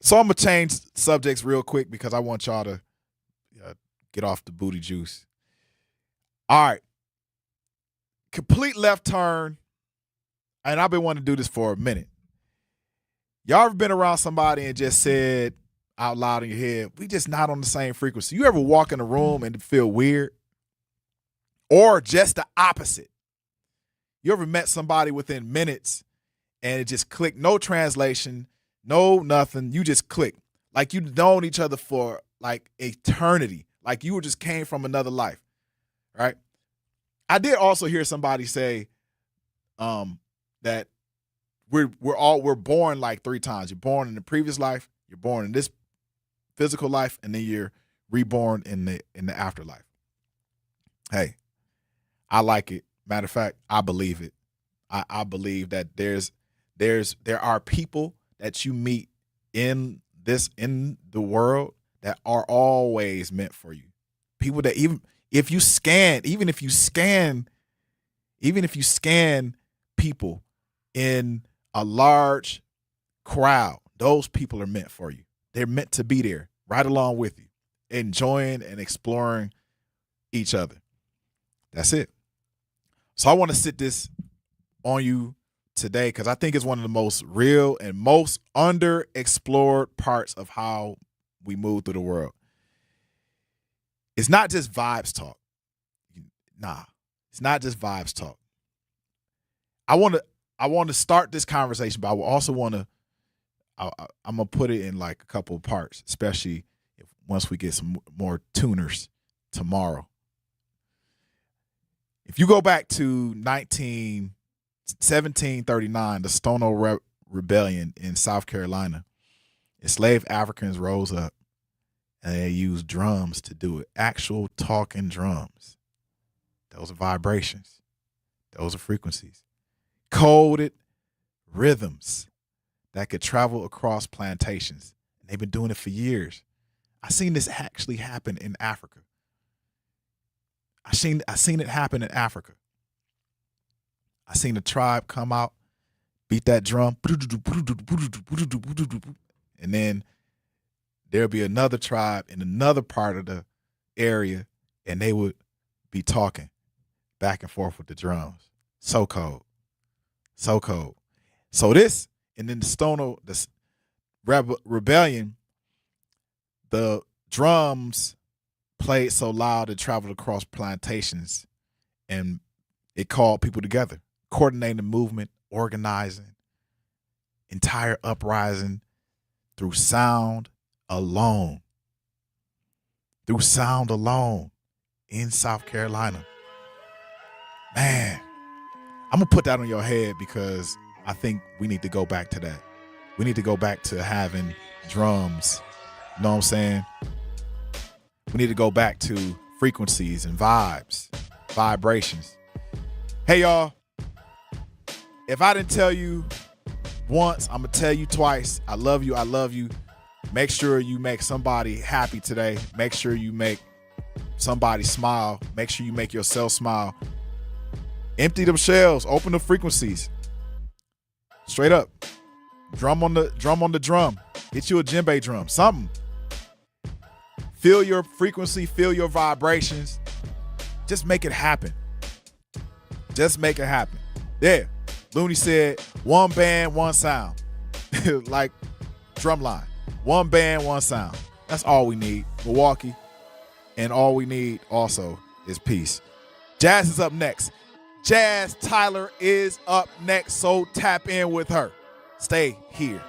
So I'm going to change subjects real quick because I want y'all to get off the booty juice. All right. Complete left turn. And I've been wanting to do this for a minute. Y'all ever been around somebody and just said out loud in your head, we just not on the same frequency? You ever walk in a room and feel weird? Or just the opposite? You ever met somebody within minutes and it just clicked? No translation, no nothing. You just click. Like you've known each other for like eternity. Like you just came from another life, right? I did also hear somebody say that we're born like 3 times. You're born in the previous life, you're born in this physical life, and then you're reborn in the afterlife. Hey, I like it. Matter of fact, I believe it. I believe that there are people that you meet in the world that are always meant for you. People that even if you scan people in a large crowd, those people are meant for you. They're meant to be there right along with you, enjoying and exploring each other. That's it. So I want to sit this on you today because I think it's one of the most real and most underexplored parts of how we move through the world. It's not just vibes talk. Nah, it's not just vibes talk. I want to start this conversation, but I will also want to. I'm gonna put it in like a couple of parts, especially once we get some more tuners tomorrow. If you go back to 1739, the Stono Rebellion in South Carolina, enslaved Africans rose up and they used drums to do it. Actual talking drums. Those are vibrations. Those are frequencies. Coded rhythms that could travel across plantations. And they've been doing it for years. I've seen this actually happen in Africa. I seen it happen in Africa. I seen a tribe come out, beat that drum, and then there'll be another tribe in another part of the area, and they would be talking back and forth with the drums. So cold. So cold. So this, and then the Stono, the rebellion, the drums played so loud it traveled across plantations, and it called people together, coordinating the movement, organizing, entire uprising through sound alone. Through sound alone in South Carolina. Man, I'm going to put that on your head because I think we need to go back to that. We need to go back to having drums. You know what I'm saying? We need to go back to frequencies and vibes, vibrations. Hey, y'all. If I didn't tell you once, I'm going to tell you twice. I love you. I love you. Make sure you make somebody happy today. Make sure you make somebody smile. Make sure you make yourself smile. Empty them shells. Open the frequencies. Straight up. Drum on the drum. Get you a djembe drum. Something. Feel your frequency. Feel your vibrations. Just make it happen. Just make it happen. There. Looney said, one band, one sound. Like drumline. One band, one sound. That's all we need. Milwaukee. And all we need also is peace. Jazz is up next. Jazz Tyler is up next, so tap in with her. Stay here.